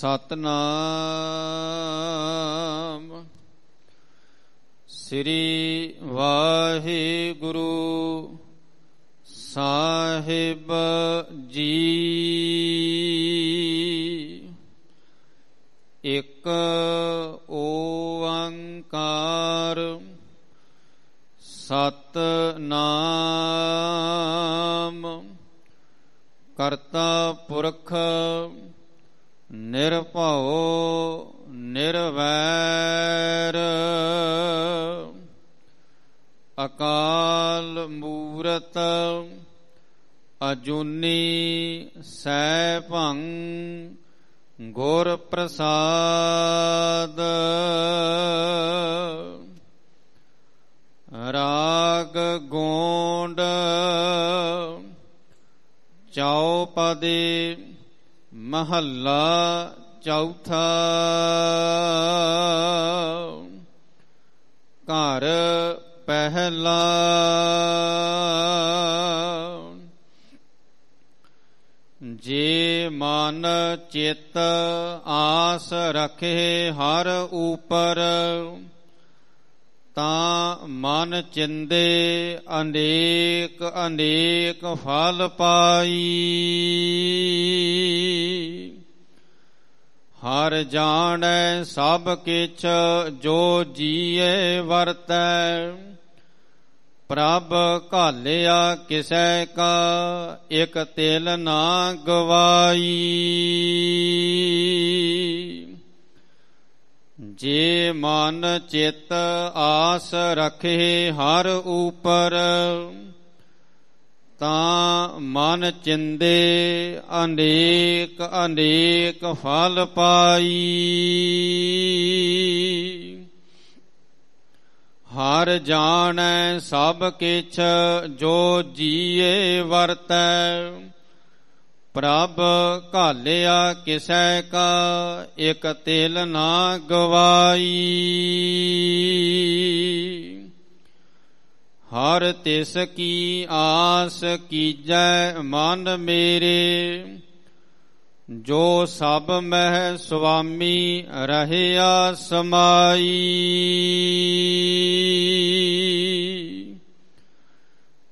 ਸਤਨਾਮ ਸ੍ਰੀ ਵਾਹਿਗੁਰੂ ਸਾਹਿਬ ਜੀ। ਇੱਕ ਓੰਕਾਰ ਸਤਨਾਮ ਕਰਤਾ ਪੁਰਖ ਨਿਰਭਉ ਨਿਰਵੈਰ ਅਕਾਲ ਮੂਰਤ ਅਜੂਨੀ ਸੈਭੰ ਗੁਰ ਪ੍ਰਸਾਦ। ਰਾਗ ਗੋਂਡ ਚੌਪਦੀ ਮਹੱਲਾ ਚੌਥਾ। ਘਰ ਪਹਿਲਾ। ਜੇ ਮਨ ਚਿੱਤ ਆਸ ਰਖੇ ਹਰ ਊਪਰ, ਤਾਂ ਮਨ ਚਿੰਦੇ ਅਨੇਕ ਅਨੇਕ ਫਲ ਪਾਈ। ਹਰ ਜਾਣੈ ਸਭ ਕਿਛ ਜੋ ਜੀਏ ਵਰਤੈ, ਪ੍ਰਭ ਘਾਲਿਆ ਕਿਸੈ ਕਾ ਇਕ ਤਿਲ ਨਾ ਗਵਾਈ। ਜੇ ਮਨ ਚਿੱਤ ਆਸ ਰਖੇ ਹਰ ਊਪਰ, ਤਾਂ ਮਨ ਚਿੰਦੇ ਅਨੇਕ ਅਨੇਕ ਫਲ ਪਾਈ। ਹਰ ਜਾਣੈ ਸਭ ਕਿਛ ਜੋ ਜੀਏ ਵਰਤੈ, ਪ੍ਰਭ ਘਾਲਿਆ ਕਿਸੈ ਕਾ ਇਕ ਤਿਲ ਨਾ ਗਵਾਈ। ਹਰ ਤਿਸ ਕੀ ਆਸ ਕੀਜੈ ਮਨ ਮੇਰੇ, ਜੋ ਸਭ ਮਹਿ ਸੁਆਮੀ ਰਹਿਆ ਸਮਾਈ।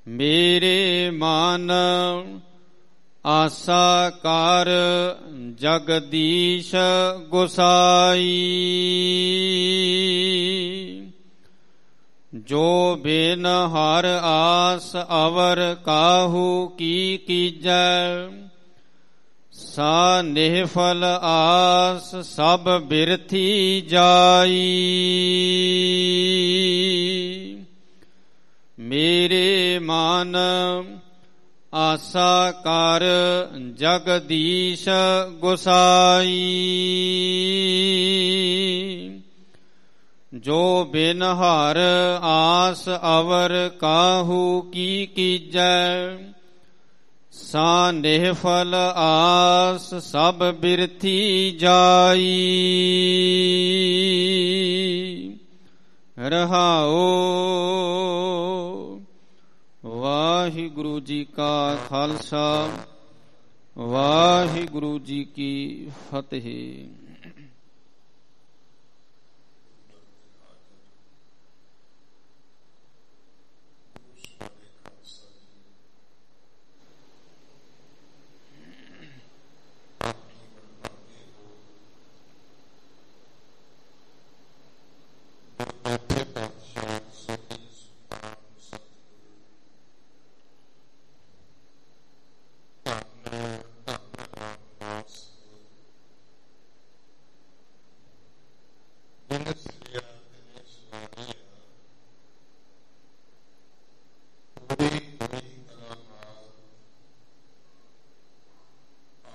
ਮੇਰੇ ਮਨ ਆਸਾ ਕਰ ਜਗਦੀਸ਼ ਗੁਸਾਈ, ਜੋ ਬਿਨ ਹਰ ਆਸ ਅਵਰ ਕਾਹੂ ਕੀ ਕੀਜੈ। ਸਾ ਨਿਹਫਲ ਆਸ ਸਭ ਬਿਰਥੀ ਜਾਈ। ਮੇਰੇ ਮਨ ਆਸਾ ਕਰ ਜਗਦੀਸ਼ ਗੁਸਾਈ, ਜੋ ਬਿਨ ਹਰ ਆਸ ਅਵਰ ਕਾਹੂ ਕੀ ਕੀਜੈ। ਸਾ ਨਿਹਫਲ ਆਸ ਸਭ ਬਿਰਥੀ ਜਾਈ। ਰਹਾਓ। ਵਾਹਿਗੁਰੂ ਜੀ ਕਾ ਖਾਲਸਾ, ਵਾਹਿਗੁਰੂ ਜੀ ਕੀ ਫਤਿਹ।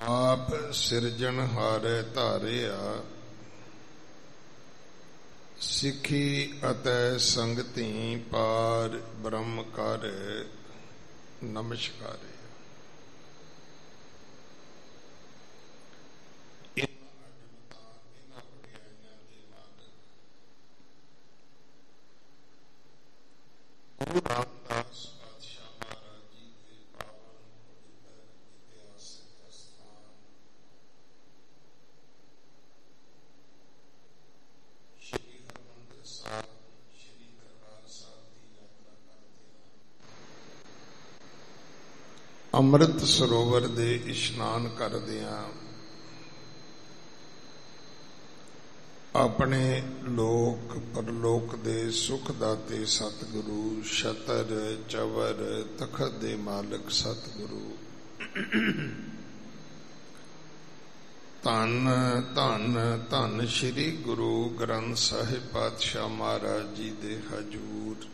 ਆਪ ਸਿਰਜਣ ਹਾਰੇ ਧਾਰਿਆ, ਸਿੱਖੀ ਅਤੇ ਸੰਗਤੀ ਪਾਰ ਬ੍ਰਹਮ ਕਰ ਨਮਸਕਾਰੇ। ਗੁਰੂ ਰਾਮਦਾਸ ਪਾਤਸ਼ਾਹ ਮਹਾਰਾਜ ਜੀ ਦੇ ਪਾਵਨ ਪਵਿੱਤਰ ਇਤਿਹਾਸਕ ਅਸਥਾਨ ਅੰਮ੍ਰਿਤ ਸਰੋਵਰ ਦੇ ਇਸ਼ਨਾਨ ਕਰਦਿਆਂ ਆਪਣੇ ਲੋਕ ਪਰਲੋਕ ਦੇ ਸੁਖ ਦਾਤੇ ਸਤਿਗੁਰੂ, ਛਤਰ ਚਵਰ ਤਖਤ ਦੇ ਮਾਲਕ ਸਤਿਗੁਰੂ, ਧੰਨ ਧੰਨ ਧੰਨ ਸ੍ਰੀ ਗੁਰੂ ਗ੍ਰੰਥ ਸਾਹਿਬ ਪਾਤਸ਼ਾਹ ਮਹਾਰਾਜ ਜੀ ਦੇ ਹਜੂਰ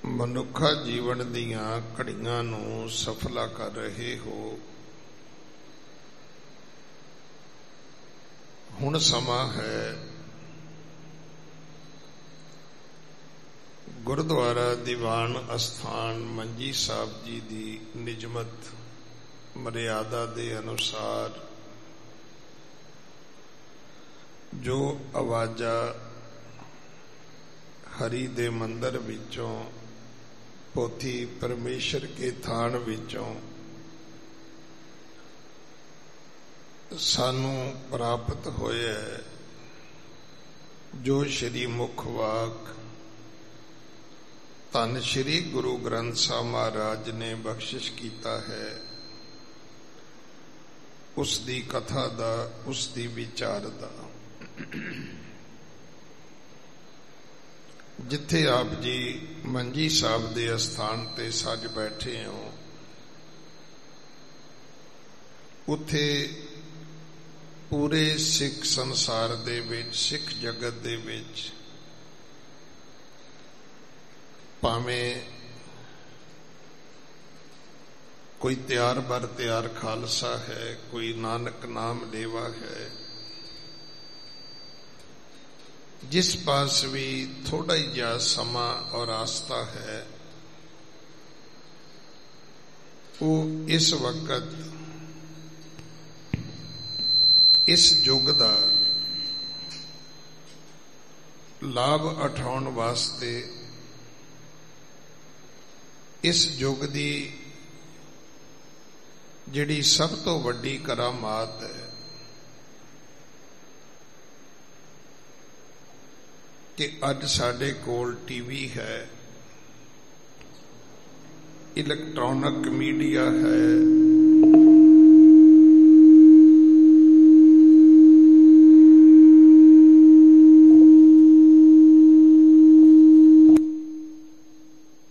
ਮਨੁੱਖਾ ਜੀਵਨ ਦੀਆਂ ਘੜੀਆਂ ਨੂੰ ਸਫਲਾ ਕਰ ਰਹੇ ਹੋ। ਹੁਣ ਸਮਾਂ ਹੈ ਗੁਰਦੁਆਰਾ ਦੀਵਾਨ ਅਸਥਾਨ ਮੰਜੀ ਸਾਹਿਬ ਜੀ ਦੀ ਨਿਯਮਤ ਮਰਿਆਦਾ ਦੇ ਅਨੁਸਾਰ ਜੋ ਆਵਾਜ਼ਾਂ ਹਰੀ ਦੇ ਮੰਦਰ ਵਿੱਚੋਂ, ਪੋਥੀ ਪਰਮੇਸ਼ਰ ਕੇ ਥਾਨ ਵਿੱਚੋਂ ਸਾਨੂੰ ਪ੍ਰਾਪਤ ਹੋਇਆ, ਜੋ ਸ਼੍ਰੀ ਮੁਖ ਵਾਕ ਧੰਨ ਸ਼੍ਰੀ ਗੁਰੂ ਗ੍ਰੰਥ ਸਾਹਿਬ ਮਹਾਰਾਜ ਨੇ ਬਖਸ਼ਿਸ਼ ਕੀਤਾ ਹੈ, ਉਸ ਦੀ ਕਥਾ ਦਾ, ਉਸ ਦੀ ਵਿਚਾਰ ਦਾ। ਜਿੱਥੇ ਆਪ ਜੀ ਮੰਜੀ ਸਾਹਿਬ ਦੇ ਅਸਥਾਨ ਤੇ ਸੱਜ ਬੈਠੇ ਹੋ, ਉੱਥੇ ਪੂਰੇ ਸਿੱਖ ਸੰਸਾਰ ਦੇ ਵਿੱਚ, ਸਿੱਖ ਜਗਤ ਦੇ ਵਿੱਚ ਭਾਵੇਂ ਕੋਈ ਤਿਆਰ ਬਰ ਤਿਆਰ ਖਾਲਸਾ ਹੈ, ਕੋਈ ਨਾਨਕ ਨਾਮ ਲੇਵਾ ਹੈ, ਜਿਸ ਪਾਸ ਵੀ ਥੋੜਾ ਹੀ ਜਿਹਾ ਸਮਾਂ ਔਰ ਆਸਥਾ ਹੈ, ਉਹ ਇਸ ਵਕਤ ਇਸ ਯੁੱਗ ਦਾ ਲਾਭ ਉਠਾਉਣ ਵਾਸਤੇ, ਇਸ ਯੁੱਗ ਦੀ ਜਿਹੜੀ ਸਭ ਤੋਂ ਵੱਡੀ ਕਰਾਮਾਤ ਹੈ ਕਿ ਅੱਜ ਸਾਡੇ ਕੋਲ ਟੀਵੀ ਹੈ, ਇਲੈਕਟ੍ਰੋਨਿਕ ਮੀਡੀਆ ਹੈ,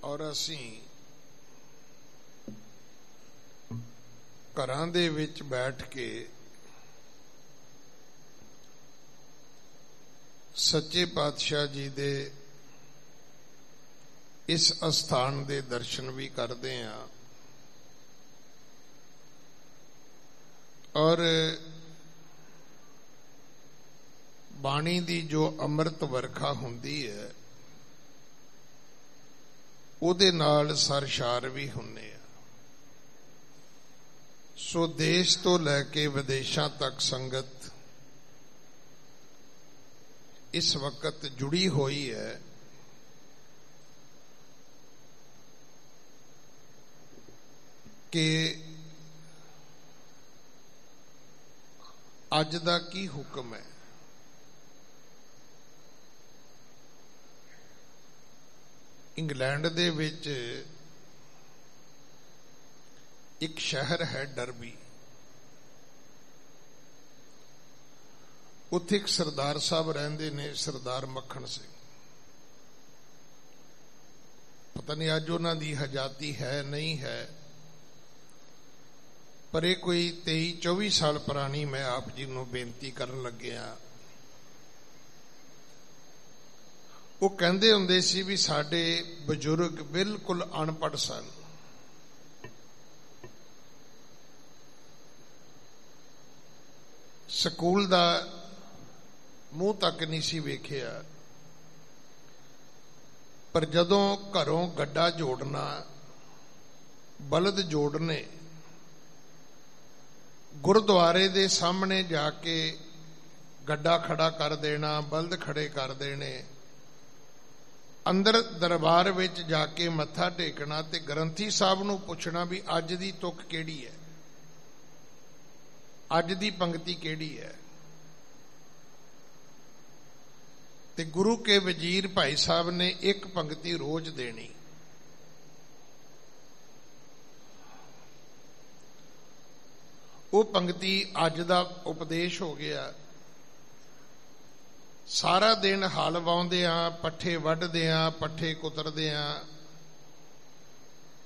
ਔਰ ਅਸੀਂ ਘਰਾਂ ਦੇ ਵਿੱਚ ਬੈਠ ਕੇ ਸੱਚੇ ਪਾਤਸ਼ਾਹ ਜੀ ਦੇ ਇਸ ਅਸਥਾਨ ਦੇ ਦਰਸ਼ਨ ਵੀ ਕਰਦੇ ਹਾਂ, ਔਰ ਬਾਣੀ ਦੀ ਜੋ ਅੰਮ੍ਰਿਤ ਵਰਖਾ ਹੁੰਦੀ ਹੈ ਉਹਦੇ ਨਾਲ ਸਰਸ਼ਾਰ ਵੀ ਹੁੰਦੇ ਆ। ਸੋ ਦੇਸ਼ ਤੋਂ ਲੈ ਕੇ ਵਿਦੇਸ਼ਾਂ ਤੱਕ ਸੰਗਤ ਇਸ ਵਕਤ ਜੁੜੀ ਹੋਈ ਹੈ। ਕਿ ਅੱਜ ਦਾ ਕੀ ਹੁਕਮ ਹੈ। ਇੰਗਲੈਂਡ ਦੇ ਵਿੱਚ ਇੱਕ ਸ਼ਹਿਰ ਹੈ ਡਰਬੀ, ਉੱਥੇ ਇੱਕ ਸਰਦਾਰ ਸਾਹਿਬ ਰਹਿੰਦੇ ਨੇ, ਸਰਦਾਰ ਮੱਖਣ ਸਿੰਘ। ਪਤਾ ਨਹੀਂ ਅੱਜ ਉਹਨਾਂ ਦੀ ਹਜ਼ਾਤੀ ਹੈ ਨਹੀਂ ਹੈ, ਪਰ ਇਹ ਕੋਈ 23-24 ਸਾਲ ਪੁਰਾਣੀ ਮੈਂ ਆਪ ਜੀ ਨੂੰ ਬੇਨਤੀ ਕਰਨ ਲੱਗਿਆ। ਉਹ ਕਹਿੰਦੇ ਹੁੰਦੇ ਸੀ ਵੀ ਸਾਡੇ ਬਜ਼ੁਰਗ ਬਿਲਕੁਲ ਅਨਪੜ੍ਹ ਸਨ, ਸਕੂਲ ਦਾ ਮੂੰਹ ਤੱਕ ਨਹੀਂ ਸੀ ਵੇਖਿਆ, ਪਰ ਜਦੋਂ ਘਰੋਂ ਗੱਡਾ ਜੋੜਨਾ, ਬਲਦ ਜੋੜਨੇ, ਗੁਰਦੁਆਰੇ ਦੇ ਸਾਹਮਣੇ ਜਾ ਕੇ ਗੱਡਾ ਖੜਾ ਕਰ ਦੇਣਾ, ਬਲਦ ਖੜੇ ਕਰ ਦੇਣੇ, ਅੰਦਰ ਦਰਬਾਰ ਵਿੱਚ ਜਾ ਕੇ ਮੱਥਾ ਟੇਕਣਾ ਤੇ ਗ੍ਰੰਥੀ ਸਾਹਿਬ ਨੂੰ ਪੁੱਛਣਾ ਵੀ ਅੱਜ ਦੀ ਤੁਕ ਕਿਹੜੀ ਹੈ, ਅੱਜ ਦੀ ਪੰਕਤੀ ਕਿਹੜੀ ਹੈ। ਤੇ ਗੁਰੂ ਕੇ ਵਜ਼ੀਰ ਭਾਈ ਸਾਹਿਬ ਨੇ ਇੱਕ ਪੰਕਤੀ ਰੋਜ਼ ਦੇਣੀ। ਉਹ ਪੰਕਤੀ ਅੱਜ ਦਾ ਉਪਦੇਸ਼ ਹੋ ਗਿਆ। ਸਾਰਾ ਦਿਨ ਹਲ ਵਾਉਂਦੇ ਆ, ਪੱਠੇ ਵੱਢਦੇ ਆ, ਪੱਠੇ ਕੁਤਰਦੇ ਆ,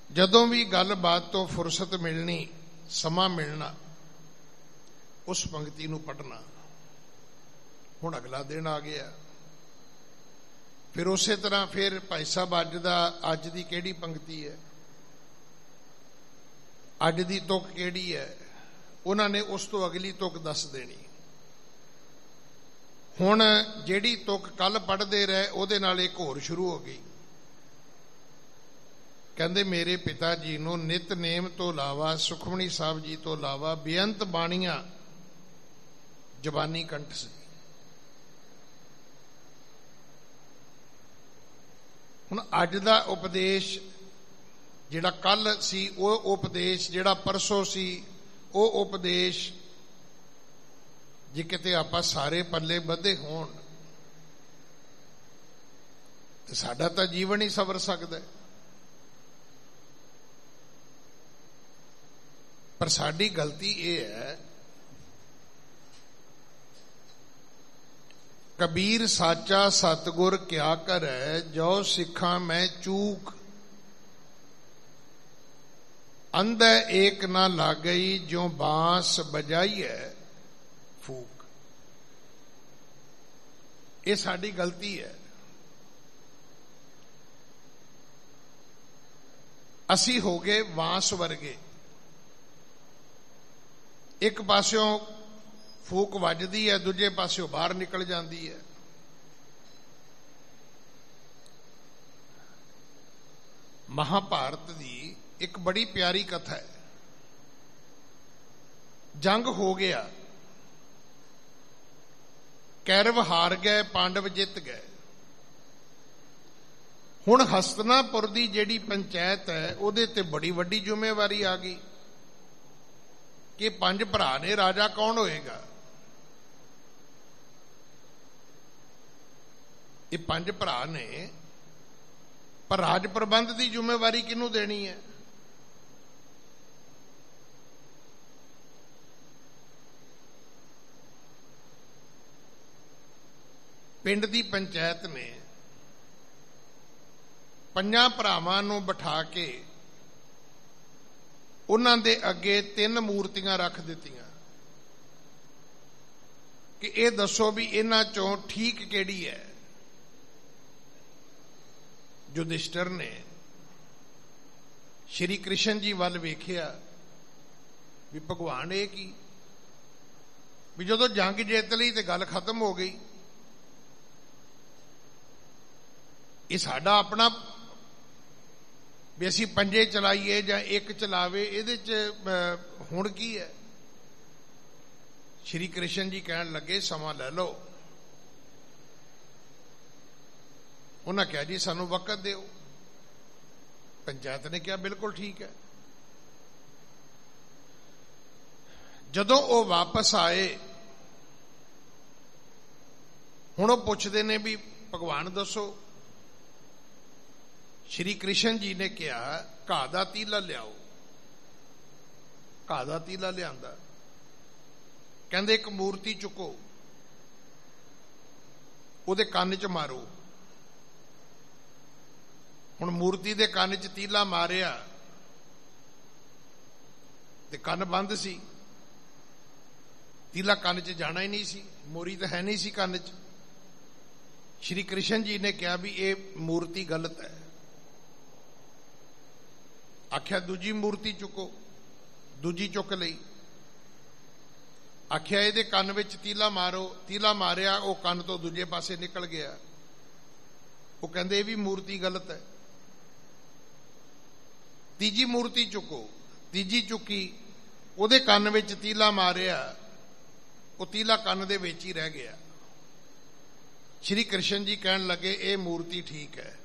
ਜਦੋਂ ਵੀ ਗੱਲਬਾਤ ਤੋਂ ਫੁਰਸਤ ਮਿਲਣੀ, ਸਮਾਂ ਮਿਲਣਾ, ਉਸ ਪੰਕਤੀ ਨੂੰ ਪੜ੍ਹਨਾ। ਹੁਣ ਅਗਲਾ ਦਿਨ ਆ ਗਿਆ, ਫਿਰ ਉਸੇ ਤਰ੍ਹਾਂ ਫਿਰ ਭਾਈ ਸਾਹਿਬ ਅੱਜ ਦੀ ਕਿਹੜੀ ਪੰਕਤੀ ਹੈ, ਅੱਜ ਦੀ ਤੁਕ ਕਿਹੜੀ ਹੈ, ਉਹਨਾਂ ਨੇ ਉਸ ਤੋਂ ਅਗਲੀ ਤੁਕ ਦੱਸ ਦੇਣੀ। ਹੁਣ ਜਿਹੜੀ ਤੁਕ ਕੱਲ ਪੜ੍ਹਦੇ ਰਹੇ ਉਹਦੇ ਨਾਲ ਇੱਕ ਹੋਰ ਸ਼ੁਰੂ ਹੋ ਗਈ। ਕਹਿੰਦੇ ਮੇਰੇ ਪਿਤਾ ਜੀ ਨੂੰ ਨਿਤਨੇਮ ਤੋਂ ਇਲਾਵਾ, ਸੁਖਮਨੀ ਸਾਹਿਬ ਜੀ ਤੋਂ ਇਲਾਵਾ ਬੇਅੰਤ ਬਾਣੀਆਂ ਜ਼ਬਾਨੀ ਕੰਠ ਸੀ। ਹੁਣ ਅੱਜ ਦਾ ਉਪਦੇਸ਼ ਜਿਹੜਾ ਕੱਲ ਸੀ, ਉਹ ਉਪਦੇਸ਼ ਜਿਹੜਾ ਪਰਸੋਂ ਸੀ, ਉਹ ਉਪਦੇਸ਼ ਜੇ ਕਿਤੇ ਆਪਾਂ ਸਾਰੇ ਪੱਲੇ ਬੱਧੇ ਹੋਣ ਤੇ ਸਾਡਾ ਤਾਂ ਜੀਵਨ ਹੀ ਸਵਰ ਸਕਦਾ। ਪਰ ਸਾਡੀ ਗਲਤੀ ਇਹ ਹੈ, ਕਬੀਰ ਸਾਚਾ ਸਤਿਗੁਰ ਕਿਆ ਕਰੈ, ਜੋ ਸਿੱਖਾਂ ਮੈਂ ਚੂਕ, ਅੰਧੇ ਏਕ ਨਾ ਲਾਗਈ, ਜੋ ਬਾਂਸ ਬਜਾਈਐ ਫੂਕ। ਇਹ ਸਾਡੀ ਗਲਤੀ ਹੈ। ਅਸੀਂ ਹੋ ਗਏ ਬਾਂਸ ਵਰਗੇ, ਇੱਕ ਪਾਸਿਓਂ ਫੂਕ ਵੱਜਦੀ ਹੈ, ਦੂਜੇ ਪਾਸਿਓਂ ਬਾਹਰ ਨਿਕਲ ਜਾਂਦੀ ਹੈ। ਮਹਾਭਾਰਤ ਦੀ ਇੱਕ ਬੜੀ ਪਿਆਰੀ ਕਥਾ ਹੈ। ਜੰਗ ਹੋ ਗਿਆ, ਕੌਰਵ ਹਾਰ ਗਏ, ਪਾਂਡਵ ਜਿੱਤ ਗਏ। ਹੁਣ ਹਸਤਨਾਪੁਰ ਦੀ ਜਿਹੜੀ ਪੰਚਾਇਤ ਹੈ, ਉਹਦੇ ਤੇ ਬੜੀ ਵੱਡੀ ਜ਼ਿੰਮੇਵਾਰੀ ਆ ਗਈ ਕਿ 5 ਭਰਾ ਨੇ, ਰਾਜਾ ਕੌਣ ਹੋਏਗਾ? ਇਹ 5 ਭਰਾ ਨੇ, ਪਰ ਰਾਜ ਪ੍ਰਬੰਧ ਦੀ ਜ਼ਿੰਮੇਵਾਰੀ ਕਿਹਨੂੰ ਦੇਣੀ ਹੈ? ਪਿੰਡ ਦੀ ਪੰਚਾਇਤ ਨੇ 5 ਭਰਾਵਾਂ ਨੂੰ ਬਿਠਾ ਕੇ ਉਹਨਾਂ ਦੇ ਅੱਗੇ 3 ਮੂਰਤੀਆਂ ਰੱਖ ਦਿੱਤੀਆਂ ਕਿ ਇਹ ਦੱਸੋ ਵੀ ਇਹਨਾਂ ਚੋਂ ਠੀਕ ਕਿਹੜੀ ਹੈ। ਯੁਧਿਸ਼ਟਰ ਨੇ ਸ਼੍ਰੀ ਕ੍ਰਿਸ਼ਨ ਜੀ ਵੱਲ ਵੇਖਿਆ ਵੀ ਭਗਵਾਨ ਇਹ ਕੀ, ਵੀ ਜਦੋਂ ਜੰਗ ਜਿੱਤ ਲਈ ਤੇ ਗੱਲ ਖਤਮ ਹੋ ਗਈ, ਇਹ ਸਾਡਾ ਆਪਣਾ ਵੀ ਅਸੀਂ ਪੰਜੇ ਚਲਾਈਏ ਜਾਂ ਇੱਕ ਚਲਾਵੇ, ਇਹਦੇ 'ਚ ਹੁਣ ਕੀ ਹੈ? ਸ਼੍ਰੀ ਕ੍ਰਿਸ਼ਨ ਜੀ ਕਹਿਣ ਲੱਗੇ ਸਮਾਂ ਲੈ ਲਓ। ਉਹਨਾਂ ਕਿਹਾ ਜੀ ਸਾਨੂੰ ਵਕਤ ਦਿਓ। ਪੰਚਾਇਤ ਨੇ ਕਿਹਾ ਬਿਲਕੁਲ ਠੀਕ ਹੈ। ਜਦੋਂ ਉਹ ਵਾਪਸ ਆਏ, ਹੁਣ ਉਹ ਪੁੱਛਦੇ ਨੇ ਵੀ ਭਗਵਾਨ ਦੱਸੋ। ਸ਼੍ਰੀ ਕ੍ਰਿਸ਼ਨ ਜੀ ਨੇ ਕਿਹਾ ਘਾਹ ਦਾ ਤੀਲਾ ਲਿਆਓ। ਘਾਹ ਦਾ ਤੀਲਾ ਲਿਆਂਦਾ। ਕਹਿੰਦੇ ਇੱਕ ਮੂਰਤੀ ਚੁੱਕੋ, ਉਹਦੇ ਕੰਨ 'ਚ ਮਾਰੋ। ਹੁਣ ਮੂਰਤੀ ਦੇ ਕੰਨ 'ਚ ਤੀਲਾ ਮਾਰਿਆ ਤੇ ਕੰਨ ਬੰਦ ਸੀ, ਤੀਲਾ ਕੰਨ 'ਚ ਜਾਣਾ ਹੀ ਨਹੀਂ ਸੀ, ਮੋਰੀ ਤਾਂ ਹੈ ਨਹੀਂ ਸੀ ਕੰਨ 'ਚ। ਸ਼੍ਰੀ ਕ੍ਰਿਸ਼ਨ ਜੀ ਨੇ ਕਿਹਾ ਵੀ ਇਹ ਮੂਰਤੀ ਗਲਤ ਹੈ। ਆਖਿਆ ਦੂਜੀ ਮੂਰਤੀ ਚੁੱਕੋ, ਦੂਜੀ ਚੁੱਕ ਲਈ। ਆਖਿਆ ਇਹਦੇ ਕੰਨ ਵਿੱਚ ਤੀਲਾ ਮਾਰੋ, ਤੀਲਾ ਮਾਰਿਆ, ਉਹ ਕੰਨ ਤੋਂ ਦੂਜੇ ਪਾਸੇ ਨਿਕਲ ਗਿਆ। ਉਹ ਕਹਿੰਦੇ ਇਹ ਵੀ ਮੂਰਤੀ ਗਲਤ ਹੈ। ਤੀਜੀ ਮੂਰਤੀ ਚੁੱਕੋ, ਤੀਜੀ ਚੁੱਕੀ, ਉਹਦੇ ਕੰਨ ਵਿੱਚ ਤੀਲਾ ਮਾਰਿਆ, ਉਹ ਤੀਲਾ ਕੰਨ ਦੇ ਵਿੱਚ ਹੀ ਰਹਿ ਗਿਆ। ਸ਼੍ਰੀ ਕ੍ਰਿਸ਼ਨ ਜੀ ਕਹਿਣ ਲੱਗੇ ਇਹ ਮੂਰਤੀ ਠੀਕ ਹੈ।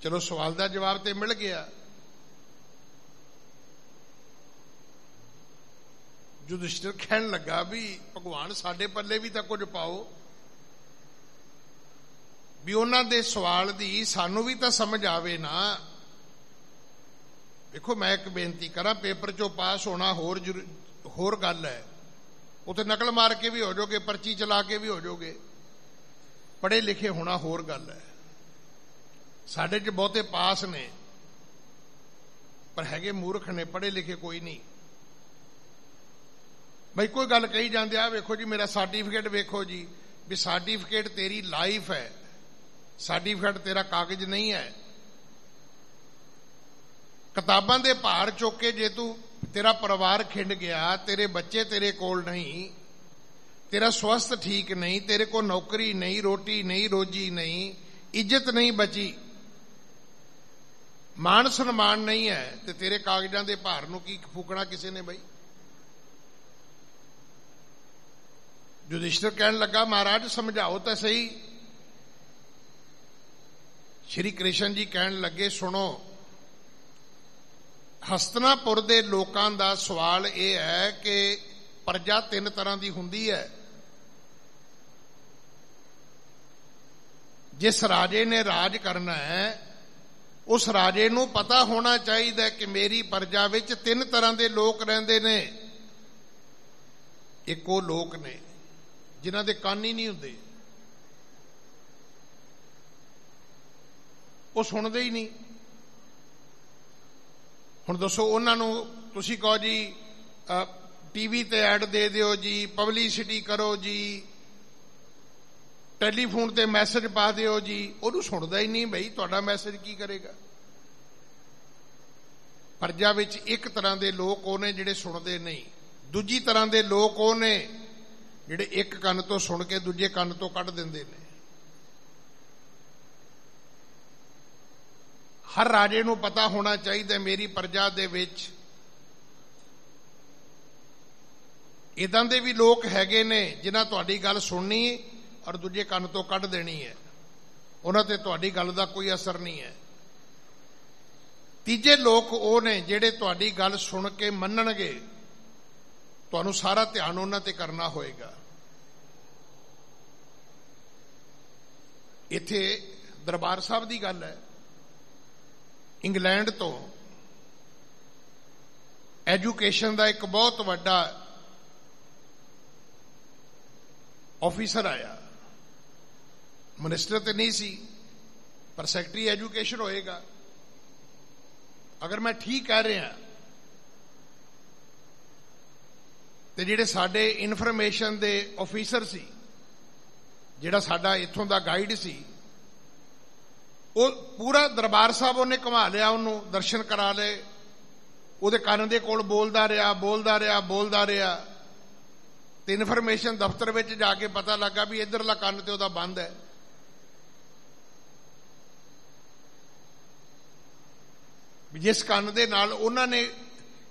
ਚਲੋ ਸਵਾਲ ਦਾ ਜਵਾਬ ਤੇ ਮਿਲ ਗਿਆ। ਯੁਧਿਸ਼ਟਰ ਕਹਿਣ ਲੱਗਾ ਵੀ ਭਗਵਾਨ ਸਾਡੇ ਪੱਲੇ ਵੀ ਤਾਂ ਕੁਝ ਪਾਓ, ਵੀ ਉਹਨਾਂ ਦੇ ਸਵਾਲ ਦੀ ਸਾਨੂੰ ਵੀ ਤਾਂ ਸਮਝ ਆਵੇ ਨਾ। देखो मैं एक बेनती करा, पेपर चो पास होना होर गल है, उत्थे नकल मार के भी हो जाओगे, पर्ची चला के भी हो जाओगे, पढ़े लिखे होना होर गल है। साडे च बहुते पास ने पर हैगे मूर्ख ने, पढ़े लिखे कोई नहीं। भाई कोई गल कही जाते आ वेखो जी मेरा सर्टिफिकेट वेखो जी, भी सर्टिफिकेट तेरी लाइफ है, सर्टिफिकेट तेरा कागज नहीं है। किताबां दे भार चुक के जे तू तेरा परिवार खिंड गया, तेरे बच्चे तेरे कोल नहीं, तेरा स्वास्थ्य ठीक नहीं, तेरे को नौकरी नहीं, रोटी नहीं, रोजी नहीं, इज्जत नहीं बची, मान सम्मान नहीं है, तो तेरे कागजां दे भार नूं की फूकना किसी ने? बई युधिष्ठिर कहन लगा महाराज समझाओ तो सही। श्री कृष्ण जी कहन लगे सुनो, हस्तिनापुर दे लोकां दा सवाल यह है कि प्रजा तीन तरह की हुंदी है। जिस राजे ने राज करना है उस राजे नूं पता होना चाहिए कि मेरी प्रजा विच तीन तरह के लोग रहिंदे ने। एक वो लोग ने जिन्हां दे कान ही नहीं हुंदे, वो सुनते ही नहीं। हुण दसो उन्हां नूं तुसीं कहो जी टीवी ते ऐड दे दिओ जी, पब्लिसिटी करो जी, टैलीफोन ते मैसेज पा दिओ जी, उहनूं सुणदा ही नहीं। बई तुहाडा मैसेज की करेगा? प्रजा विच एक तरह के लोग वो ने जिहड़े सुणदे नहीं, दूजी तरह के लोग वो ने जिहड़े एक कंन तो सुन के दूजे कंन तो कढ दिंदे ने। हर राजे नूं पता होना चाहिए मेरी प्रजा दे विच इदां दे भी लोग हैगे ने जिन्हां तुहाडी गल सुननी और दूजे कंन तो कढ देनी है, उन्हां ते तुहाडी गल दा कोई असर नहीं है। तीजे लोग वो ने जिहड़े तुहाडी गल सुन के मन्नणगे, तुहानूं सारा ध्यान उन्हां ते करना होएगा। इत्थे दरबार साहब की गल है, इंग्लैंड तो एजुकेशन का एक बहुत वड्डा ऑफिसर आया, मिनिस्टर तो नहीं सी पर सैकटरी एजुकेशन होएगा। अगर मैं ठीक कह रहा तो जिहड़े साडे इन्फॉर्मेशन दे ऑफिसर सी, जिहड़ा साडा इत्थों दा गाइड सी, वो पूरा दरबार साहब उन्हें घुमा लिया, उन्होंने दर्शन करा ले, उहदे कान दे कोल बोलदा रहा बोलदा रहा बोलदा रहा, तो इन्फॉर्मेशन दफ्तर में जाके पता लगा भी इधरला कान तो उहदा बंद है। जिस कान दे नाल उन्होंने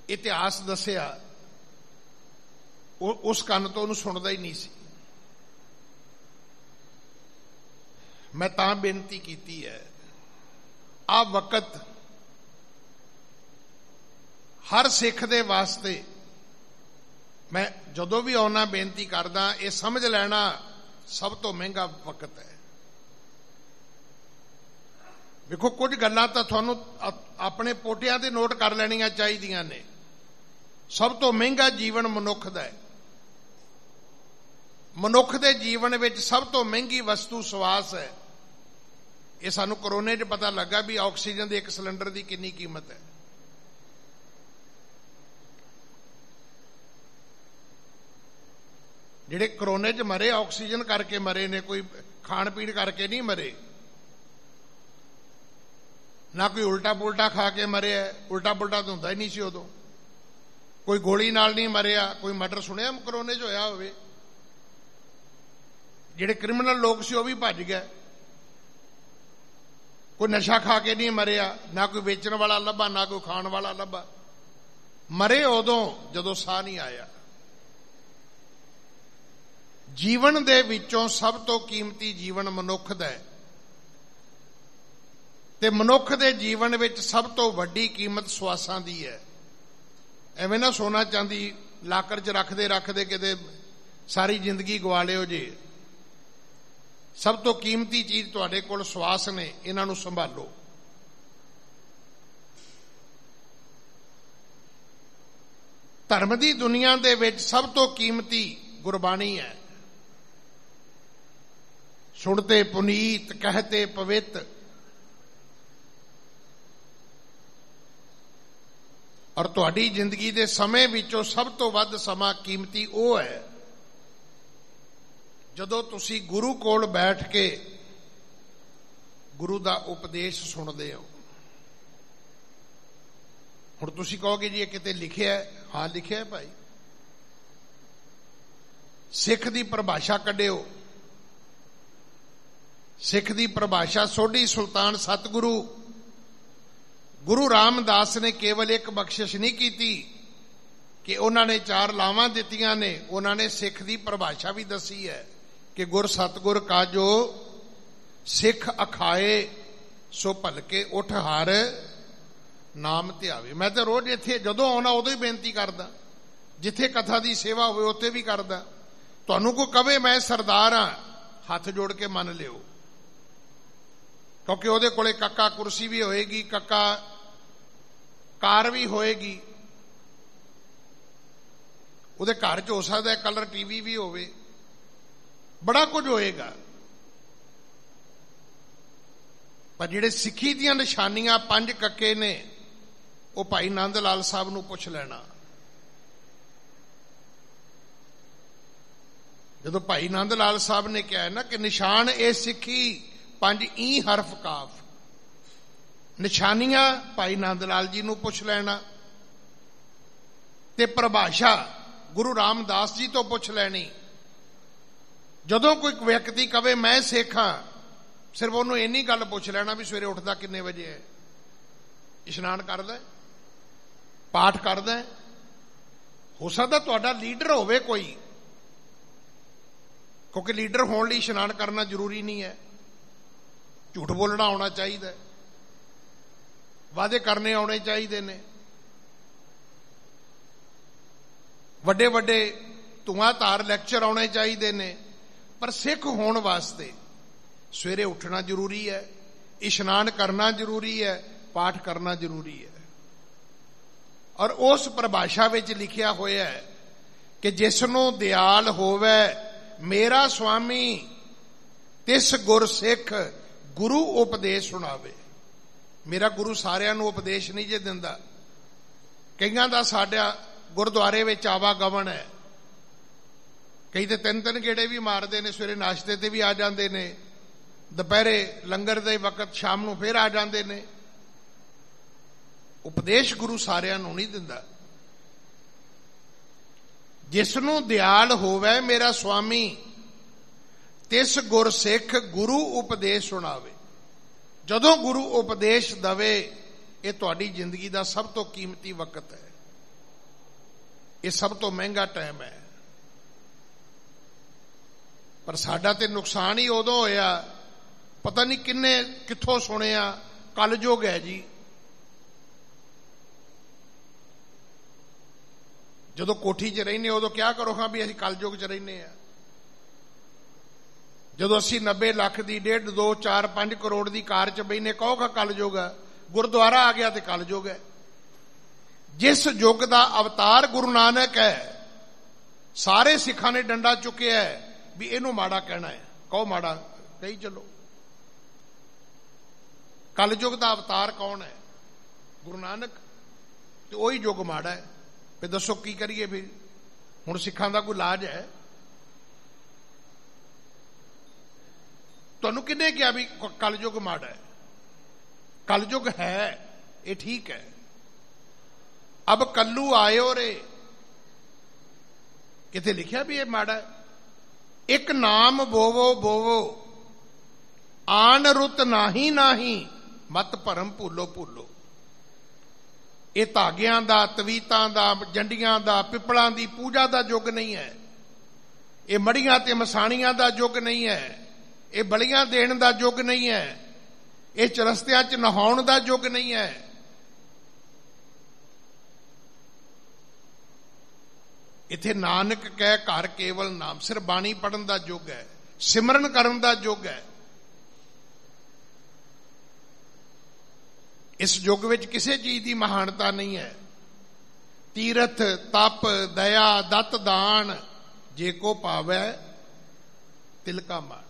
इतिहास दसिया उस कान तो उन्होंने सुनता ही नहीं सी। मैं तां बेनती की है, आ वक्त हर सिख दे वास्ते मैं जदों भी आना बेनती करदा, ये समझ लेना सब तो महंगा वक्त है। देखो कुछ गल्लां तां तुहानूं अपने पोटियां ते नोट कर लैणियां चाहीदियां ने। सब तो महंगा जीवन मनुख दा है। मनुख दे जीवन विच सब तो महंगी वस्तु श्वास है। ये सानू कोरोने च पता लगा भी ऑक्सीजन के एक सिलेंडर की कितनी कीमत है। जिहड़े कोरोने च मरे ऑक्सीजन करके मरे ने, कोई खाण पीण करके नहीं मरे, ना कोई उल्टा पुल्टा खा के मरे है। उल्टा पुल्टा तो हुंदा ही नहीं सी उदों। कोई गोली नाल नहीं मरिया, कोई मर्डर सुनिया कोरोने च होया होवे। जिहड़े क्रिमिनल लोग सी वो भी भज गए। कोई नशा खा के नहीं मरिया, ना कोई बेचण वाला लभा, ना कोई खाण वाला लभा। मरे उदों जदों साह नहीं आया। जीवन दे विचों सब तो कीमती जीवन मनुख दा है, ते मनुख दे जीवन विच सब तो वड्डी कीमत श्वासां दी है। एवें ना सोना चांदी लाकर च रखदे रखदे किते सारी जिंदगी गवा लिओ जी। सब तो कीमती चीज तुहाडे कोल श्वास ने, इन्हां नूं संभालो। ਧਰਮ ਦੀ ਦੁਨੀਆ ਦੇ ਵਿੱਚ ਸਭ ਤੋਂ ਕੀਮਤੀ ਗੁਰਬਾਣੀ ਹੈ। ਸੁਣਤੇ ਪੁਨੀਤ ਕਹਤੇ ਪਵਿੱਤ, ਔਰ ਤੁਹਾਡੀ ਜ਼ਿੰਦਗੀ ਦੇ ਸਮੇਂ ਵਿੱਚੋਂ ਸਭ ਤੋਂ ਵੱਧ ਸਮਾਂ ਕੀਮਤੀ ਉਹ ਹੈ ਜਦੋਂ ਤੁਸੀਂ ਗੁਰੂ ਕੋਲ ਬੈਠ ਕੇ ਗੁਰੂ ਦਾ ਉਪਦੇਸ਼ ਸੁਣਦੇ ਹੋ। ਹੁਣ ਤੁਸੀਂ ਕਹੋਗੇ ਜੀ ਇਹ ਕਿਤੇ ਲਿਖਿਆ ਹੈ? ਹਾਂ ਲਿਖਿਆ ਹੈ ਭਾਈ। ਸਿੱਖ ਦੀ ਪਰਿਭਾਸ਼ਾ ਕੱਢਿਓ। ਸਿੱਖ ਦੀ ਪਰਿਭਾਸ਼ਾ ਸੋਢੀ ਸੁਲਤਾਨ ਸਤਿਗੁਰੂ ਗੁਰੂ ਰਾਮਦਾਸ ਨੇ ਕੇਵਲ ਇੱਕ ਬਖਸ਼ਿਸ਼ ਨਹੀਂ ਕੀਤੀ ਕਿ ਉਹਨਾਂ ਨੇ 4 ਲਾਵਾਂ ਦਿੱਤੀਆਂ ਨੇ, ਉਹਨਾਂ ਨੇ ਸਿੱਖ ਦੀ ਪਰਿਭਾਸ਼ਾ ਵੀ ਦੱਸੀ ਹੈ ਕਿ ਗੁਰ ਸਤਿਗੁਰ ਕਾਜੋ ਸਿੱਖ ਅਖਾਏ ਸੋ ਭਲਕੇ ਉਠ ਹਰ ਨਾਮ ਧਿਆਵੇ। ਮੈਂ ਤਾਂ ਰੋਜ਼ ਇੱਥੇ ਜਦੋਂ ਆਉਣਾ ਉਦੋਂ ਹੀ ਬੇਨਤੀ ਕਰਦਾ, ਜਿੱਥੇ ਕਥਾ ਦੀ ਸੇਵਾ ਹੋਵੇ ਉੱਥੇ ਵੀ ਕਰਦਾ। ਤੁਹਾਨੂੰ ਕੋਈ ਕਵੇ ਮੈਂ ਸਰਦਾਰ ਹਾਂ, ਹੱਥ ਜੋੜ ਕੇ ਮੰਨ ਲਿਓ, ਕਿਉਂਕਿ ਉਹਦੇ ਕੋਲੇ ਕੱਕਾ ਕੁਰਸੀ ਵੀ ਹੋਏਗੀ, ਕੱਕਾ ਕਾਰ ਵੀ ਹੋਏਗੀ, ਉਹਦੇ ਘਰ 'ਚ ਹੋ ਸਕਦਾ ਕਲਰ ਟੀਵੀ ਵੀ ਹੋਵੇ, ਬੜਾ ਕੁਝ ਹੋਏਗਾ। ਪਰ ਜਿਹੜੇ ਸਿੱਖੀ ਦੀਆਂ ਨਿਸ਼ਾਨੀਆਂ 5 ਕੱਕੇ ਨੇ ਉਹ ਭਾਈ ਨੰਦ ਲਾਲ ਸਾਹਿਬ ਨੂੰ ਪੁੱਛ ਲੈਣਾ। ਜਦੋਂ ਭਾਈ ਨੰਦ ਲਾਲ ਸਾਹਿਬ ਨੇ ਕਿਹਾ ਨਾ ਕਿ ਨਿਸ਼ਾਨ ਇਹ ਸਿੱਖੀ 5 ਈ ਹਰਫ ਕਾਫ, ਨਿਸ਼ਾਨੀਆਂ ਭਾਈ ਨੰਦ ਲਾਲ ਜੀ ਨੂੰ ਪੁੱਛ ਲੈਣਾ ਤੇ ਪਰਿਭਾਸ਼ਾ ਗੁਰੂ ਰਾਮਦਾਸ ਜੀ ਤੋਂ ਪੁੱਛ ਲੈਣੀ। ਜਦੋਂ ਕੋਈ ਵਿਅਕਤੀ ਕਵੇ ਮੈਂ ਸਿੱਖ ਹਾਂ, ਸਿਰਫ ਉਹਨੂੰ ਇੰਨੀ ਗੱਲ ਪੁੱਛ ਲੈਣਾ ਵੀ ਸਵੇਰੇ ਉੱਠਦਾ ਕਿੰਨੇ ਵਜੇ ਹੈ, ਇਸ਼ਨਾਨ ਕਰਦਾ, ਪਾਠ ਕਰਦਾ। ਹੋ ਸਕਦਾ ਤੁਹਾਡਾ ਲੀਡਰ ਹੋਵੇ ਕੋਈ, ਕਿਉਂਕਿ ਲੀਡਰ ਹੋਣ ਲਈ ਇਸ਼ਨਾਨ ਕਰਨਾ ਜ਼ਰੂਰੀ ਨਹੀਂ ਹੈ। ਝੂਠ ਬੋਲਣਾ ਆਉਣਾ ਚਾਹੀਦਾ, ਵਾਅਦੇ ਕਰਨੇ ਆਉਣੇ ਚਾਹੀਦੇ ਨੇ, ਵੱਡੇ ਵੱਡੇ ਧੂਆਂਧਾਰ ਲੈਕਚਰ ਆਉਣੇ ਚਾਹੀਦੇ ਨੇ। ਪਰ ਸਿੱਖ ਹੋਣ ਵਾਸਤੇ ਸਵੇਰੇ ਉੱਠਣਾ ਜ਼ਰੂਰੀ ਹੈ, ਇਸ਼ਨਾਨ ਕਰਨਾ ਜ਼ਰੂਰੀ ਹੈ, ਪਾਠ ਕਰਨਾ ਜ਼ਰੂਰੀ ਹੈ। ਔਰ ਉਸ ਪਰਿਭਾਸ਼ਾ ਵਿੱਚ ਲਿਖਿਆ ਹੋਇਆ ਹੈ ਕਿ ਜਿਸ ਨੂੰ ਦਿਆਲ ਹੋਵੇ ਮੇਰਾ ਸੁਆਮੀ ਤਿਸ ਗੁਰ ਸਿੱਖ ਗੁਰੂ ਉਪਦੇਸ਼ ਸੁਣਾਵੇ। ਮੇਰਾ ਗੁਰੂ ਸਾਰਿਆਂ ਨੂੰ ਉਪਦੇਸ਼ ਨਹੀਂ ਜੇ ਦਿੰਦਾ। ਕਈਆਂ ਦਾ ਸਾਡਾ ਗੁਰਦੁਆਰੇ ਵਿੱਚ ਆਵਾਗਮਨ ਹੈ, ਕਈ ਤੇ 3-3 ਗੇੜੇ ਵੀ ਮਾਰਦੇ ਨੇ, ਸਵੇਰੇ ਨਾਸ਼ਤੇ ਤੇ ਵੀ ਆ ਜਾਂਦੇ ਨੇ, ਦੁਪਹਿਰੇ ਲੰਗਰ ਦੇ ਵਕਤ ਸ਼ਾਮ ਨੂੰ ਫੇਰ ਆ ਜਾਂਦੇ ਨੇ। ਉਪਦੇਸ਼ ਗੁਰੂ ਸਾਰਿਆਂ ਨੂੰ ਨਹੀਂ ਦਿੰਦਾ। ਜਿਸ ਨੂੰ ਦਿਆਲ ਹੋਵੇ ਮੇਰਾ ਸੁਆਮੀ ਤਿਸ ਗੁਰ ਸਿੱਖ ਗੁਰੂ ਉਪਦੇਸ਼ ਸੁਣਾਵੇ। ਜਦੋਂ ਗੁਰੂ ਉਪਦੇਸ਼ ਦਵੇ, ਇਹ ਤੁਹਾਡੀ ਜ਼ਿੰਦਗੀ ਦਾ ਸਭ ਤੋਂ ਕੀਮਤੀ ਵਕਤ ਹੈ, ਇਹ ਸਭ ਤੋਂ ਮਹਿੰਗਾ ਟਾਈਮ ਹੈ। ਪਰ ਸਾਡਾ ਤੇ ਨੁਕਸਾਨ ਹੀ ਉਦੋਂ ਹੋਇਆ, ਪਤਾ ਨਹੀਂ ਕਿੰਨੇ ਕਿੱਥੋਂ ਸੁਣਿਆ ਕਲਯੁਗ ਹੈ ਜੀ। ਜਦੋਂ ਕੋਠੀ 'ਚ ਰਹਿੰਦੇ ਉਦੋਂ ਕਿਆ ਕਰੋ ਹਾਂ ਵੀ ਅਸੀਂ ਕਲਯੁਗ 'ਚ ਰਹਿੰਦੇ ਆ। ਜਦੋਂ ਅਸੀਂ 90 ਲੱਖ ਦੀ 1.5, 2, 4, 5 ਕਰੋੜ ਦੀ ਕਾਰ 'ਚ ਬੈਠੇ ਕਹੋਗਾ ਕਲਯੁਗ ਹੈ। ਗੁਰਦੁਆਰਾ ਆ ਗਿਆ ਤੇ ਕਲਯੁਗ ਹੈ। ਜਿਸ ਯੁੱਗ ਦਾ ਅਵਤਾਰ ਗੁਰੂ ਨਾਨਕ ਹੈ, ਸਾਰੇ ਸਿੱਖਾਂ ਨੇ ਡੰਡਾ ਚੁੱਕਿਆ ਹੈ ਵੀ ਇਹਨੂੰ ਮਾੜਾ ਕਹਿਣਾ ਹੈ, ਕਹੋ ਮਾੜਾ ਕਹੀ ਚੱਲੋ। ਕਲਯੁਗ ਦਾ ਅਵਤਾਰ ਕੌਣ ਹੈ? ਗੁਰੂ ਨਾਨਕ। ਤੇ ਉਹੀ ਯੁੱਗ ਮਾੜਾ ਹੈ। ਫਿਰ ਦੱਸੋ ਕੀ ਕਰੀਏ? ਫਿਰ ਹੁਣ ਸਿੱਖਾਂ ਦਾ ਕੋਈ ਇਲਾਜ ਹੈ? ਤੁਹਾਨੂੰ ਕਿਹਨੇ ਕਿਹਾ ਵੀ ਕਲਯੁਗ ਮਾੜਾ ਹੈ? ਕਲਯੁਗ ਹੈ, ਇਹ ਠੀਕ ਹੈ। ਅਬ ਕੱਲੂ ਆਇਓ ਰੇ, ਕਿਤੇ ਲਿਖਿਆ ਵੀ ਇਹ ਮਾੜਾ ਹੈ? ਇੱਕ ਨਾਮ ਬੋਵੋ ਬੋਵੋ ਆਨ ਰੁੱਤ ਨਾਹੀ ਨਾਹੀ ਮਤ ਭਰਮ ਭੁੱਲੋ ਭੁੱਲੋ। ਇਹ ਧਾਗਿਆਂ ਦਾ, ਤਵੀਤਾਂ ਦਾ, ਜੰਡੀਆਂ ਦਾ, ਪਿੱਪਲਾਂ ਦੀ ਪੂਜਾ ਦਾ ਯੁੱਗ ਨਹੀਂ ਹੈ। ਇਹ ਮੜੀਆਂ ਤੇ ਮਸਾਣੀਆਂ ਦਾ ਯੁੱਗ ਨਹੀਂ ਹੈ। ਇਹ ਬਲੀਆਂ ਦੇਣ ਦਾ ਯੁੱਗ ਨਹੀਂ ਹੈ। ਇਹ ਚਰਸਤਿਆਂ 'ਚ ਨਹਾਉਣ ਦਾ ਯੁੱਗ ਨਹੀਂ ਹੈ। ਇੱਥੇ ਨਾਨਕ ਕਹਿ ਘਰ ਕੇਵਲ ਨਾਮ, ਸਿਰ ਬਾਣੀ ਪੜਨ ਦਾ ਯੁੱਗ ਹੈ, ਸਿਮਰਨ ਕਰਨ ਦਾ ਯੁੱਗ ਹੈ। ਇਸ ਯੁੱਗ ਵਿੱਚ ਕਿਸੇ ਚੀਜ਼ ਦੀ ਮਹਾਨਤਾ ਨਹੀਂ ਹੈ। तीरथ तप दया दत्त दान जे को पावै तिलका मान।